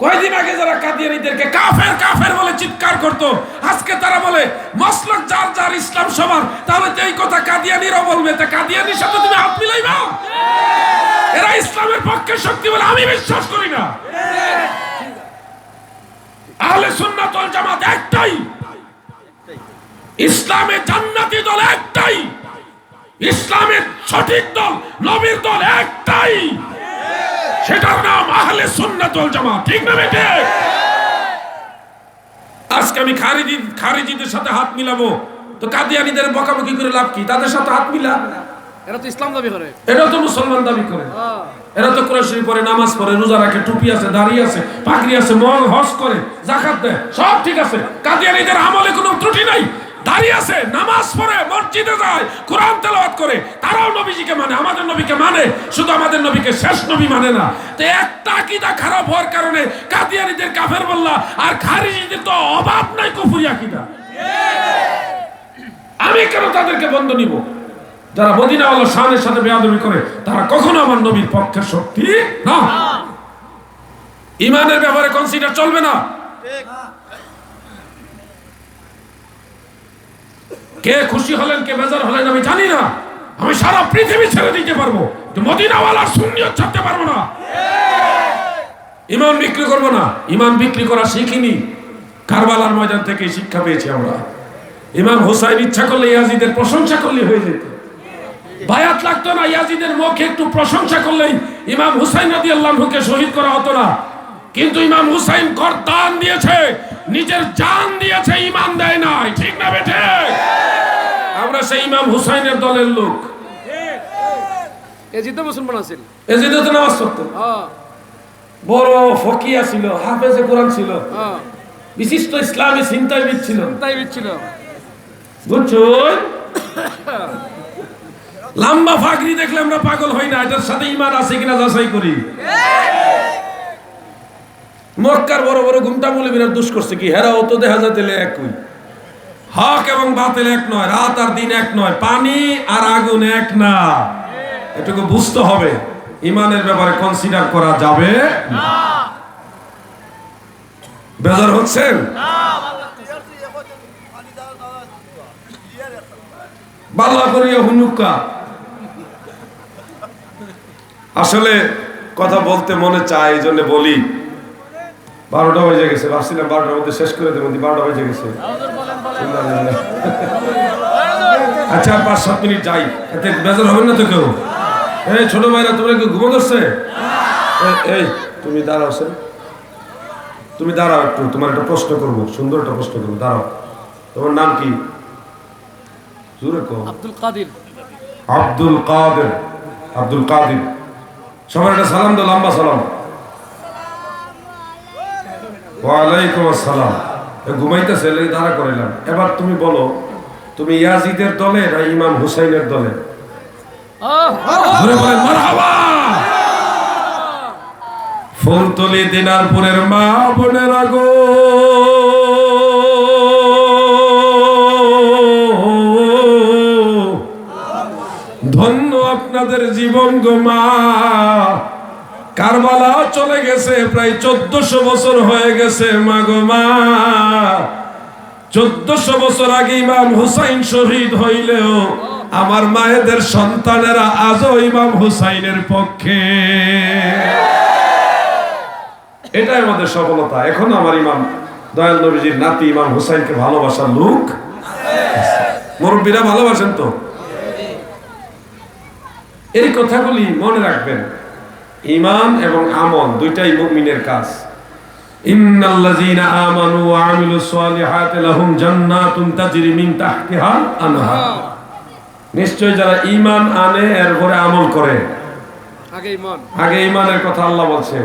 কয়েকদিন আগে যারা কাদিয়ানীদেরকে কাফের কাফের বলে চিৎকার করতো, আজকে তারা বলে মাসলক যার যার ইসলাম সবার। তাহলে তো এই কথা কাদিয়ানীরাও বলবে, তা কাদিয়ানীর সাথে তুমি হাত মিলাইবা? এরা ইসলামের পক্ষে শক্তি বলে আমি বিশ্বাস করি না। আহলে সুন্নাত ওয়াল জামাত একটাই, ইসলামের জান্নাতি দল একটাই, ইসলামের সঠিক দল নবীর দল একটাই, সেটার নাম আহলে সুন্নাত ওয়াল জামাত। ঠিক না বেটে? আজকে আমি খারিজিদের সাথে হাত মিলাবো, তো কাদিয়ানীদের বকাবকি করে লাভ কি? তাদের সাথে হাত মিলা, এরা তো ইসলাম দাবি করে, এরাও তো মুসলমান দাবি করে। এরা তো কোরআন শরীফ পড়ে, নামাজ পড়ে, রোজা রাখে, টুপি আছে, দাড়ি আছে, পাগড়ি আছে, হজ করে, যাকাত দেয়, সব ঠিক আছে। কাদিয়ানীদের আমলে কোনো ত্রুটি নাই। দাড়ি আছে, নামাজ পড়ে, মসজিদে যায়, কোরআন তেলাওয়াত করে, তারাও নবীজিকে মানে, আমাদের নবীকে মানে, শুধু আমাদের নবীকে শেষ নবী মানে না। তো একটা আকীদা খারাপ হওয়ার কারণে কাদিয়ানীদের কাফের বললা, আর খারিজিদের তো অভাব নাই কুফরি আকীদা। আমি কেন তাদেরকে বন্ধ নিব? যারা মদিনাওয়ালার শানের সাথে বেয়াদবি করে, তারা কখনো আমার নবীর পক্ষের শক্তি না। ইমানের ব্যাপারে কনসিডার চলবে না। কে খুশি হলেন কে বেজার হলেন আমি জানি না, আমি সারা পৃথিবী ছেড়ে দিতে পারবো, মদিনাওয়ালার সুন্নিয়ত ছাড়তে পারবো না। ইমান বিক্রি করবো না। ইমান বিক্রি করা শিখিনি, কারবালার ময়দান থেকে শিক্ষা পেয়েছি আমরা। ইমাম হুসাইন ইচ্ছা করলে ইয়াজিদের প্রশংসা করলে হয়ে যেত, বায়াত লাগতো না। ইয়াজিদের মুখে একটু প্রশংসা করলেই ইমাম হুসাইন রাদিয়াল্লাহু আনহুকে শহীদ করা হতো না। কিন্তু ইমাম হুসাইন গর্দান দিয়েছে, নিজের জান দিয়েছে, ইমান দেয় নাই। ঠিক না বেঠে? আমরা সেই ইমাম হুসাইনের দলের লোক। এজিদ মুসলমান আছেন, এজিদ তো নামাজ পড়তো, বড় ফকিয়া ছিল, হাফেজে কোরআন ছিল, বিশিষ্ট ইসলামী চিন্তাবিদ ছিল, বুঝছো? লম্বা ফাগরি দেখলে আমরা পাগল হই না, এটার সাথে ইমান আছে কিনা যাচাই করি। মক্কার বড় বড় ঘুমটা মৌলবীরা দুষ করছে কি? হেরাও তো দেখা যায় তেলে একই। হক এবং বাতিল এক নয়, রাত আর দিন এক নয়, পানি আর আগুন এক না। এটুকু বুঝতে হবে। ইমানের ব্যাপারে কনসিডার করা যাবে না। বেজার হচ্ছেন? বাল্লা করিয়া হুনুকা। আসলে কথা বলতে মনে চায়, এই জন্য বলি। 12টা বেজে গেছে, ভাবছিলাম 12টার মধ্যে শেষ করে দেবো, 12টা বেজে গেছে। আচ্ছা, 5-7 মিনিট যাই, এতে বেজার হবেন না তো কেউ? এই ছোট ভাইরা, তোমরা কি ঘুমো ধরছে? এই তুমি দাঁড়াও, তুমি দাঁড়াও একটু, তোমার একটা প্রশ্ন করবো, সুন্দর একটা প্রশ্ন করবো, দাঁড়াও। তোমার নাম কি? আব্দুল কাদের। আব্দুল কাদের, আব্দুল কাদের। সবার একটা সালাম দাও, লম্বা সালাম। ওয়ালাইকুম আসসালাম। ঘুমাইতেছে, দাঁড়া করাইলাম। এবার তুমি বলো, তুমি ইয়াজিদের দলে না ইমাম হুসাইনের দলে? ফুলতলি দিনারপুরের মা বোনেরা গো, ধন্য আপনাদের জীবন গো মা। কারবালা চলে গেছে, প্রায় 1400 বছর হয়ে গেছে মা গো মা। 1400 বছর আগে ইমাম হুসাইন শহীদ হইলেও আমার মায়েদের সন্তানেরা আজও ইমাম হুসাইনের পক্ষে। এটাই আমাদের সফলতা। এখন আমার ইমাম দয়াল নবীজির নাতি ইমাম হুসাইনকে ভালোবাসার লোক, মুরব্বীরা ভালোবাসেন তো? এই কথাগুলি মনে রাখবেন। ঈমান এবং আমল দুইটাই মুমিনের কাজ। ইন্নাল্লাযীনা আমানু ওয়া আমিলুস সালিহাতি লাহুম জান্নাতুন তাজরি মিন তাহতিহাল আনহার। নিশ্চয় যারা ঈমান আনে এরপরে আমল করে, আগে ঈমানের কথা আল্লাহ বলছেন।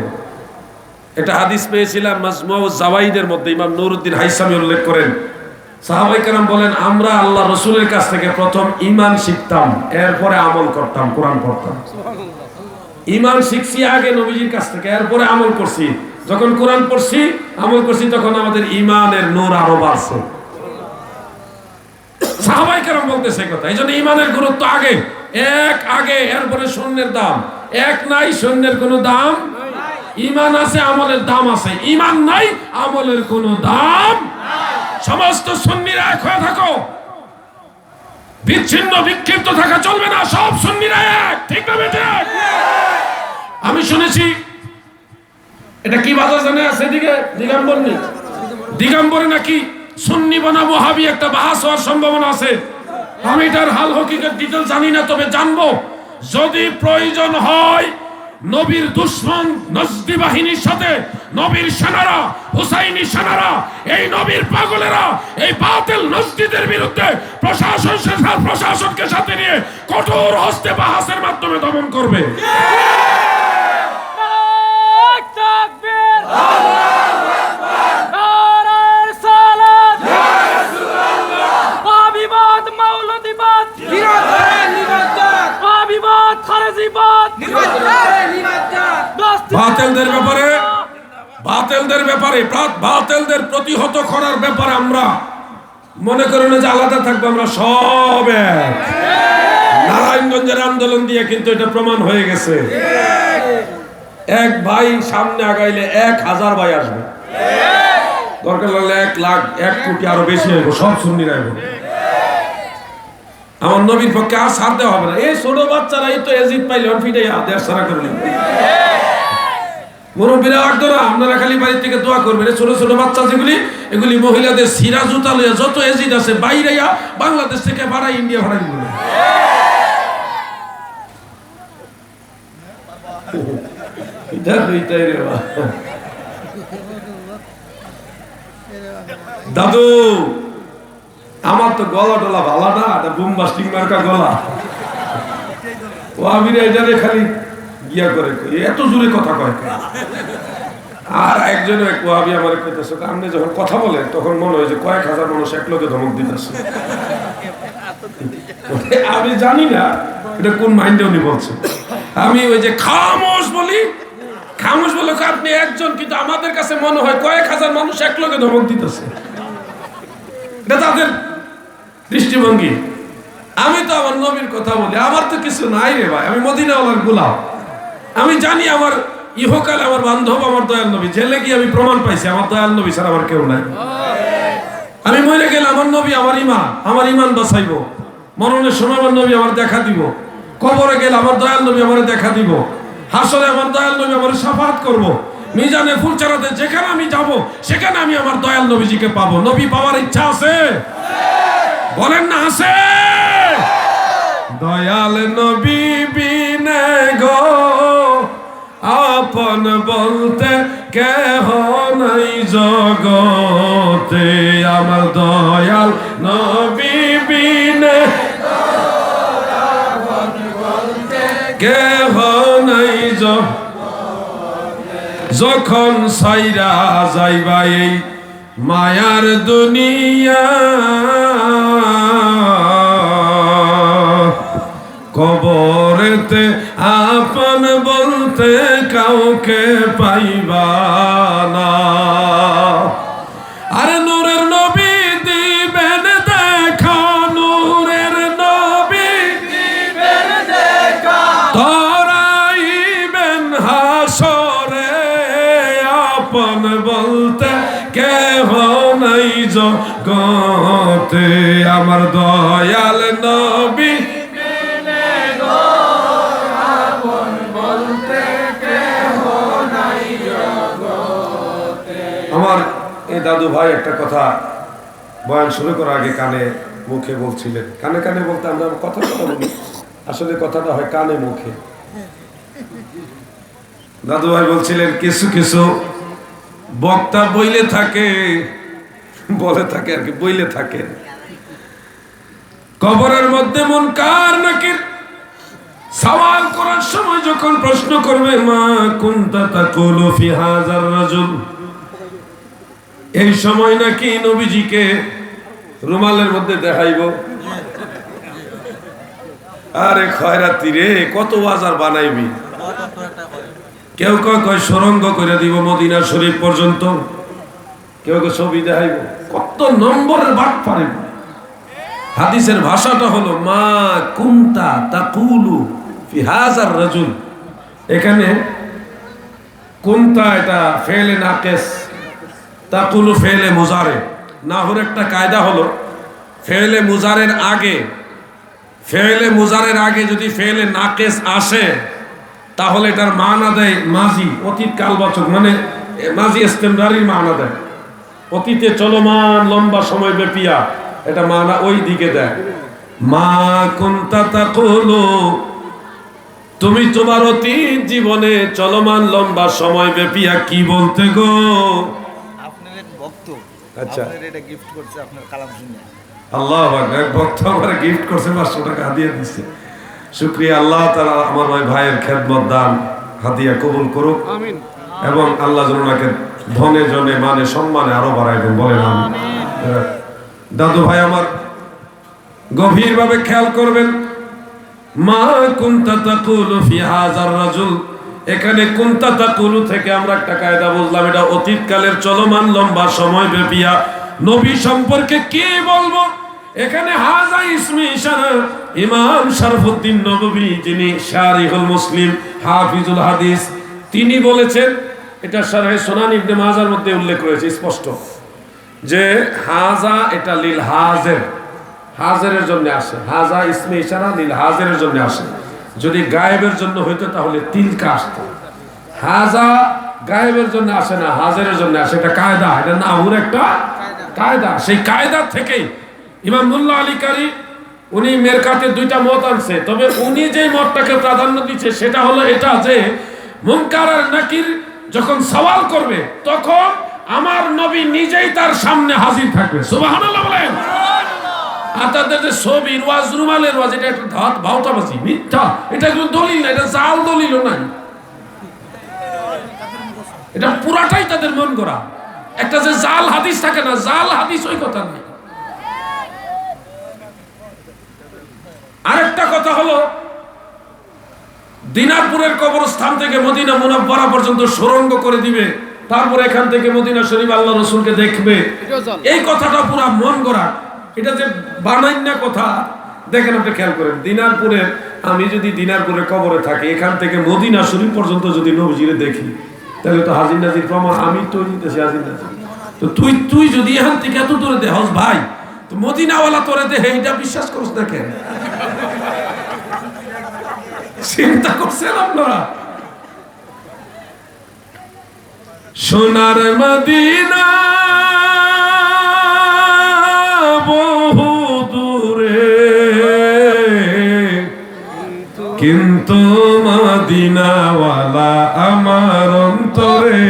এটা হাদিস পেয়েছিলাম মাজমুউজ জাওয়াইদের মধ্যে, ইমাম নুরউদ্দিন হাইসামি উল্লেখ করেন, সাহাবায়ে কেরাম বলেন আমরা আল্লাহ রাসূলের কাছ থেকে প্রথম ঈমান শিখতাম, এরপরে আমল করতাম, কোরআন পড়তাম। ঈমান শিখছি আগে নবীজির কাছ থেকে, এরপরে আমল করছি। যখন কোরআন পড়ছি, আমল করছি, তখন আমাদের ঈমানের নূর আরো বাড়ছে। সাহাবায়ে কেরাম বলতেছে কথা। এইজন্য ঈমানের গুরুত্ব আগে, আগে, এরপরে শূন্যের দাম। এক নাই, শূন্যের কোনো দাম। ঈমান আছে, আমলের দাম আছে। ঈমান নাই, আমলের কোনো দাম। সমস্ত সুন্নিরা এক হয়ে থাকো, বিচ্ছিন্ন বিক্ষিপ্ত থাকা চলবে না। সব সুন্নিরা এক, ঠিক না বেঠিক? আমি শুনেছি এটা কি বাজার জানে আছে দিকে দিগম্বরে নাকি সুন্নি বনাম ওয়াহাবি একটা বাহাস হওয়ার সম্ভাবনা আছে। আমি এটার হাল হকিকত ডিটেইলস জানি না, তবে জানবো যদি প্রয়োজন হয় নবীর দুশমন নজদি বাহিনীর সাথে নবীর সেনারা, হুসাইনি সেনারা, এই নবীর পাগলেরা এই বাতিল নজদিদের বিরুদ্ধে প্রশাসনকে সাথে নিয়ে কঠোর হস্তে বাহাসের মাধ্যমে দমন করবে। বাতিলদের প্রতিহত করার ব্যাপারে আমরা মনে করি না যে আলাদা থাকবো, আমরা সব এক। নারায়ণগঞ্জের আন্দোলন দিয়ে কিন্তু এটা প্রমাণ হয়ে গেছে। এক ভাই সামনে আগাইলে 1000 ভাই আসবে, দরকার লাগলে 1 লাখ 1 কোটি আরো বেশি হইব, সব সুন্নিরা হইব। আমার নবীর পক্ষে আর ছাড় দেওয়া হবে না। এই ছোট বাচ্চারা এই তো এজিদ পাইলে ফিটে দেশ ছাড়া করে নিবে। মুরব্বীরা একদরা আপনারা খালি বাড়ি থেকে দোয়া করবেন। ছোট ছোট বাচ্চা যেগুলি, এগুলি মহিলাদের সিরা জুতা লইয়া যত এজিদ আছে বাইরেয়া বাংলাদেশ থেকে ভাড়াই ইন্ডিয়া ভাড়াই দিবে। দাদু আমার তো গলা টলা ভালো না, বুম বাস্টিং মার্কা গলা। ও আমি এটারে খালি গিয়া করে এত জোরে কথা কয়। আর একজনে ওয়াহাবি আমার কইতেছে, আপনি যখন কথা বলেন তখন মনে হয় যে কয়েক হাজার মানুষ এক লোকে ধমক দিতেছে। আমি জানি না এটা কোন মাইন্ডে উনি বলছে। আমি ওই যে খামোশ বলি, খামোশ বলে আপনি একজন, কিন্তু আমাদের কাছে মনে হয় কয়েক হাজার মানুষ এক লোকে ধমক দিতেছে। এটা তাদের দৃষ্টিভঙ্গি। আমি তো আমার নবীর কথা বলি, আমার তো কিছু নাই রে ভাই, আমি মদিনাওয়ালার গোলাম। আমি জানি আমার ইহকালে আমার বান্ধব আমার দয়াল নবী, জেলে গিয়ে আমি প্রমাণ পাইছি আমার দয়াল নবী ছাড়া আমার কেউ নাই। আমি মরে গেলে আমার নবী আমার ইমান বাঁচাইব। মরণের সময় আমার নবী আমার দেখা দিব। কবরে গেলে আমার দয়াল নবী আমার দেখা দিব। হাসরে আমার দয়াল নবী আমার শাফাআত করব। মিজানে ফুলচারাতে যেখানে আমি যাব সেখানে আমি আমার দয়াল নবীজিকে পাবো। নবী পাওয়ার ইচ্ছা আছে? বলেন না আছে? দয়াল নবী বিনে গো আপন বলতে কেহ নাই জগতে, আমার দয়াল নবী বিনে কেহ নাই যখন সাইরা যাইবা এই মায়ার দুনিয়া, কবরেতে আপন বলতে কাউকে পাইবা না। আরে নূরের নবী দিবেন দেখা, নূরের নবী দিবেন দেখা, তরাইবেন হাসরে আপন বলতে কেহ নাই জগতে, আমার দয়াল নবী আমার এই দাদু ভাই একটা কথা বয়ান শুরু করার আগে কানে মুখে বলছিলেন। কানে কানে বলতে আমরা কথা বলি, আসলে কথাটা হয় কানে মুখে। দাদু ভাই বলছিলেন কিছু কিছু বক্তা বইলে থাকে, বলে থাকে আর কি, বইলে থাকে কবরের মধ্যে মুনকার নাকির সওয়াল করার সময় যখন প্রশ্ন করবে মা কুনতা তাকুলু ফি হাযার রাজুল, এই সময় নাকি নবীজিকে রুমালের মধ্যে দেখাইব। আরে খয়রাতি রে, কত বাজার বানাইবি। কেউ কয় সুরঙ্গ করে দিব মদিনা শরীফ পর্যন্ত, কেউ ছবি দেখাইব, কত নম্বরের বাট পারিব। হাদিসের ভাষাটা হলো মা কুনতা তাকুলু ফি হাযার রাজুল। এখানে কুনতা এটা ফেলে নাকেস, তাকুলু ফেলে মুজারে। নাহর একটা কায়দা হলো ফেলে মুজারের আগে, ফেলে মুজারের আগে যদি ফেলে নাকেস আসে তাহলে এটার মানা দেয় মাজি, অতীত কালবাচক, মানে মাজি ইস্তেমরারির মানা দেয়, অতীতে চলমান লম্বা সময় ব্যাপিয়া, এটা মানা ওই দিকে দেয়। মা কুনতা তাকুলু, তুমি তোমার অতীত জীবনে চলমান লম্বা সময় ব্যাপিয়া কি বলতে গো? আপনার এক ভক্ত আচ্ছা, আপনার এটা গিফট করছে আপনার কালাম শুনে। আল্লাহু আকবার, এক ভক্ত আমার গিফট করছে, 500 টাকা হাদিয়া দিচ্ছে। শুকরিয়া, আল্লাহ তাআলা আমার ওই ভাইয়ের খেদমত দান হাদিয়া কবুল করুক, আমিন। এবং আল্লাহ যেন ওনাকে ধনে জনে মানে সম্মানে আরো বাড়াইবেন, বলেন আমিন। দাদু ভাই আমার গভীরভাবে খেয়াল করবেন, মা কুনতা তাকুলু ফি হাযার রাজুল, এখানে কুনতা তাকুলু থেকে আমরা একটা কায়দা বুঝলাম, এটা অতীতকালের চলমান লম্বা সময় ব্যাপিয়া নবী সম্পর্কে কি বলবো। এখানে হাযা ইসমে ইশারা, ইমাম শরফুদ্দীন নববী যিনি শারিহুল মুসলিম হাফিজুল হাদিস, তিনি বলেছেন, এটা শারহে সুনান ইবনে মাজার মধ্যে উল্লেখ রয়েছে স্পষ্ট, যে হাযা এটা লিল হাজির, হাজিরের জন্য আসে। হাযা ইসমে ইশারা লিল হাজিরের জন্য আসে। যদি গায়েবের জন্য হইতো তাহলে তিলকা আসতো। হাযা গায়েবের জন্য আসে না, হাজিরের জন্য আসে। এটা কায়দা, এটা নাহুর একটা কায়দা। সেই কায়দা থেকেই ইমাম মুল্লা আলী কারি উনি মেরকাতে দুইটা মত আনছে, তবে উনি যে মতটাকে প্রাধান্য দিচ্ছে সেটা হলো এটা যে মুনকার আর নাকির যখন সওয়াল করবে তখন আমার নবী নিজেই তার সামনে হাজির থাকবে। সুবহানাল্লাহ বলেন। আর তাদের যে ছবির ওয়াজ, রুমালের ওয়াজ, এটা একটা ধাত ভাওতাবাজি, মিথ্যা। এটা কোনো দলিল না, এটা জাল দলিলও নাই, এটা পুরাটাই তাদের মন করা। একটা যে জাল হাদিস থাকে না, জাল হাদিস ওই কথা নাই। আরেকটা কথা হলো দিনাজপুরের কবরস্থান থেকে মদিনা মুনাব্বারা পর্যন্ত সুড়ঙ্গ করে দিবে, তারপর এখান থেকে মদিনা শরীফ আল্লাহ রসুলকে দেখবে। এই কথাটা পুরা মন করা, এটা যে বানাইনা কথা। দেখেন, আপনি খেয়াল করেন, দিনাজপুরের, আমি যদি দিনাজপুরের কবরে থাকি, এখান থেকে মদিনা শরীফ পর্যন্ত যদি নবীজিরে দেখি, তাহলে তো হাজির নাজির প্রমাণ, আমি তো নিতেছি হাজির নাজির। তো তুই যদি এখান থেকে এত দূরে দেহস ভাই, তো মদিনাওয়ালা তোরে দেহে, এটা বিশ্বাস করছ না কেন? চিন্তা করছেন আপনারা? সোনার মদিনা বহু দূরে, কিন্তু মদিনাওয়ালা আমার অন্তরে,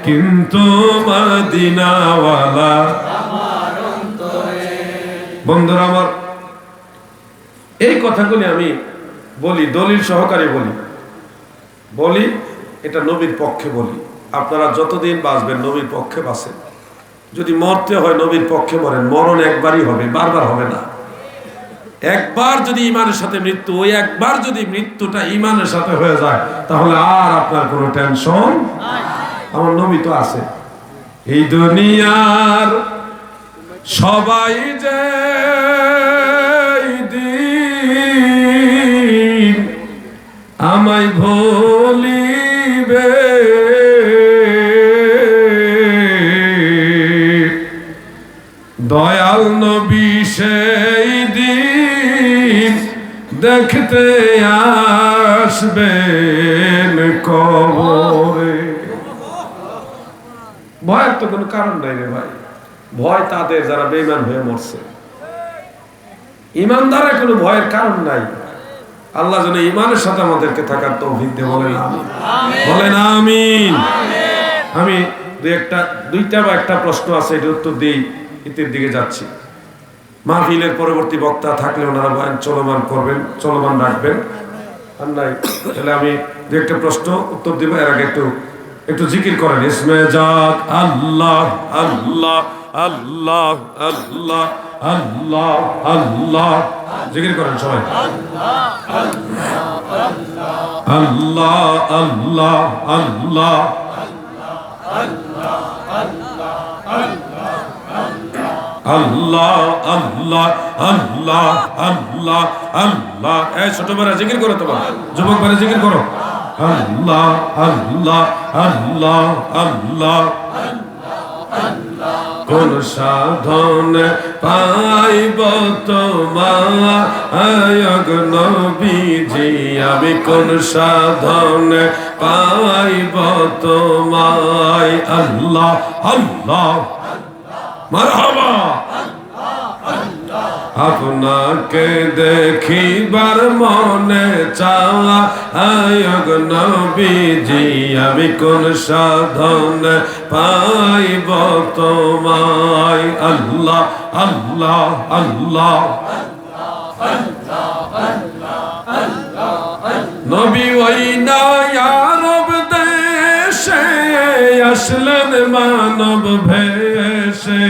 কিন্তু মদিনাওয়ালা আমার অন্তরে। বন্ধুরা আমার, এই কথাগুলি আমি বলি, দলিল সহকারে বলি, এটা নবীর পক্ষে বলি। আপনারা যতদিন বাঁচবেন নবীর পক্ষে বাঁচেন। যদি মরতে হয় নবীর পক্ষে মরেন। মরণ একবারই হবে, বারবার হবে না। একবার যদি ইমানের সাথে মৃত্যু, ওই একবার যদি মৃত্যুটা ইমানের সাথে হয়ে যায়, তাহলে আর আপনার কোনো টেনশন। আমার নবী তো আছে। এই দুনিয়ার সবাই যে দিন আমায় ভুলিবে, দয়াল নবী সেই দিন দেখতে আসবেন কবরে। ভয়ের তো কোনো কারণ নাই রে ভাই। ভয় তাদের যারা বেঈমান হয়ে মরছে। ইমানদারের কোনো ভয়ের কারণ নাই। আল্লাহ যেন ঈমানের সাথে আমাদেরকে থাকার তৌফিক দেয়, বলেন আমিন। বলেন আমিন। আমি দুইটা বা একটা প্রশ্ন আছে, এটা উত্তর দিই, ইতির দিকে যাচ্ছি। মাহফিলের পরবর্তী বক্তা থাকলে ওনারা বয়ান চলমান রাখবেন, আর নাই তাহলে আমি দু একটা প্রশ্ন উত্তর দিব। এর আগে একটু জিকির করেন, ইসমে জাত আল্লাহ আল্লাহ আল্লাহ আল্লাহ আল্লাহ আল্লাহ, জিকির করেন সবাই। আল্লাহ আল্লাহ আল্লাহ আল্লাহ আল্লাহ আল্লাহ আল্লাহ আল্লাহ। এই ছোট বেড়া জিকির করো, তোমার যুবক বেড়া জিকির করো। আল্লাহ আল্লাহ আল্লাহ আল্লাহ। কোন সাধন পাইব তোমার নবীজি, আমি কোন সাধন পাইব তোমায়। আল্লাহ আল্লাহ মারহাবা। আপনাকে দেখিবার মনে চায় নবীজি, আমি কোন সাধন পাইব তোমায়। আল্লাহ আল্লাহ আল্লাহ। নবী ওই নায়ারব দেশে আসলেন মানব ভেষে,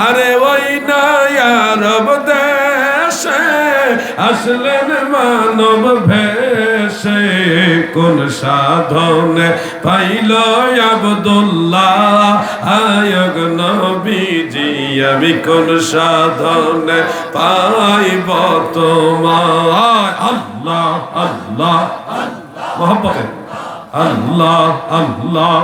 আরে ওই নায়ারব দেশে আসলেন মানব ভেষে। কোন সাধনে পাইল আব্দুল্লাহ আয়গ নবীজি, আমি কোন সাধনে পাইব তোমায়। আল্লাহ আল্লাহ মোহাম্মতে আল্লাহ আল্লাহ।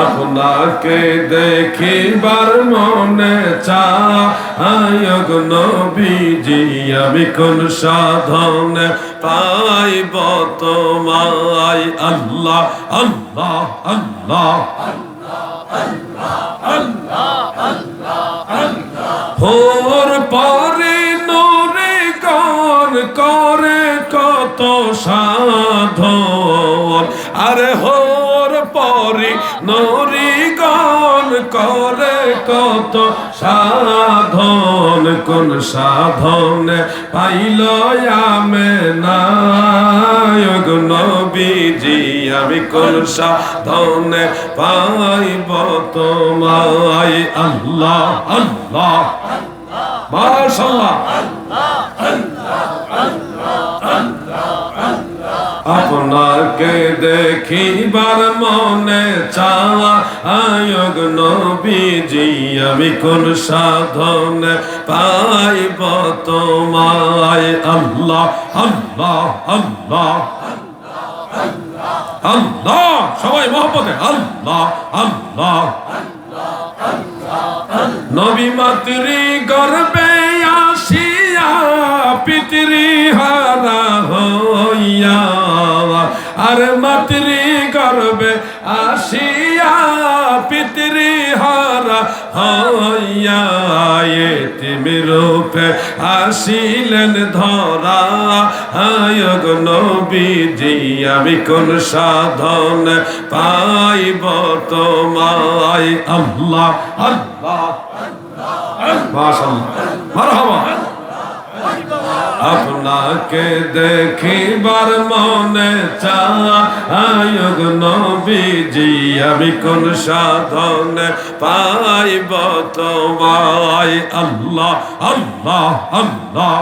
আপনাকে দেখিবার মনে চায় নবীজি, আমি কোন সাধনে পাইব তোমায়। আল্লাহ আল্লাহ আল্লাহ হোর পরে নূরে গান করে কত সাধন, আরে হোর পরে নূরে গান করে কত সাধন। কোন সাধন পাইল আমেনায়গ নবীজি, আমি কোন সাধন পাইব তোমায়। আল্লাহ আল্লাহ মাশাআল্লাহ। আপনাকে দেখিবার মনে চায় নবীজি, আমি কোন সাধন পাইব তোমায়। আল্লাহ আল্লাহ আল্লাহ আল্লাহ। সবাই মহব্বতে আল্লাহ আল্লাহ। নবী মাতৃ গর্বে আসিয়া পিতৃ হারা হইয়া, আর মাতৃ গর্বে আসিয়া পিতৃ হারা হইয়া, এতিমে রূপে আসিলেন ধরা আয়গ নবীজি, আমি কোন সাধন পাইব তোমায়। আল্লাহ আল্লাহ মাশাআল্লাহ মারহাবা। আপনাকে দেখিবার মনে চায় নবীজি, আমি কোন সাধন পাইব তোমায়। আল্লাহ আল্লাহ আল্লাহ।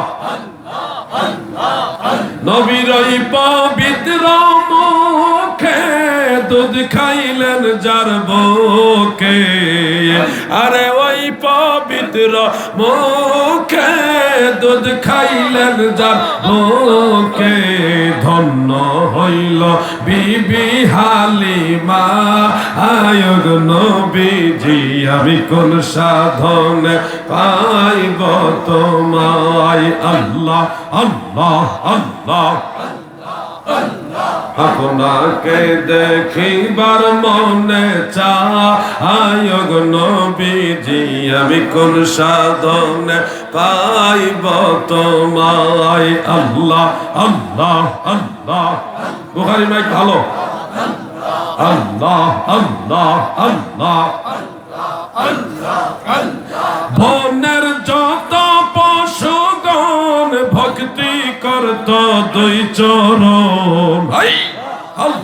নবীর ওই পবিত্র মুখে দুধ খাইলেন যার বুকে, আরে ওই পবিত্র মুখে দুধ খাইলেন যার বুকে। ধন্য হইল বিবি হালিমা আয়গ নবীজি, আমি কোন সাধন পাইব তোমায়। আল্লাহ আল্লাহ আল্লাহ আপনাকে দেখিবার মনে চায় গো নবীজি, আমি কোন সাধনে পাইব তোমায়। আল্লাহ আল্লাহ আল্লাহ, বুখারী মাইক ভালো। আল্লাহ আল্লাহ আল্লাহ, বনের যত পশুগণ ভক্তি করত দুই চরণ। আল্লাহ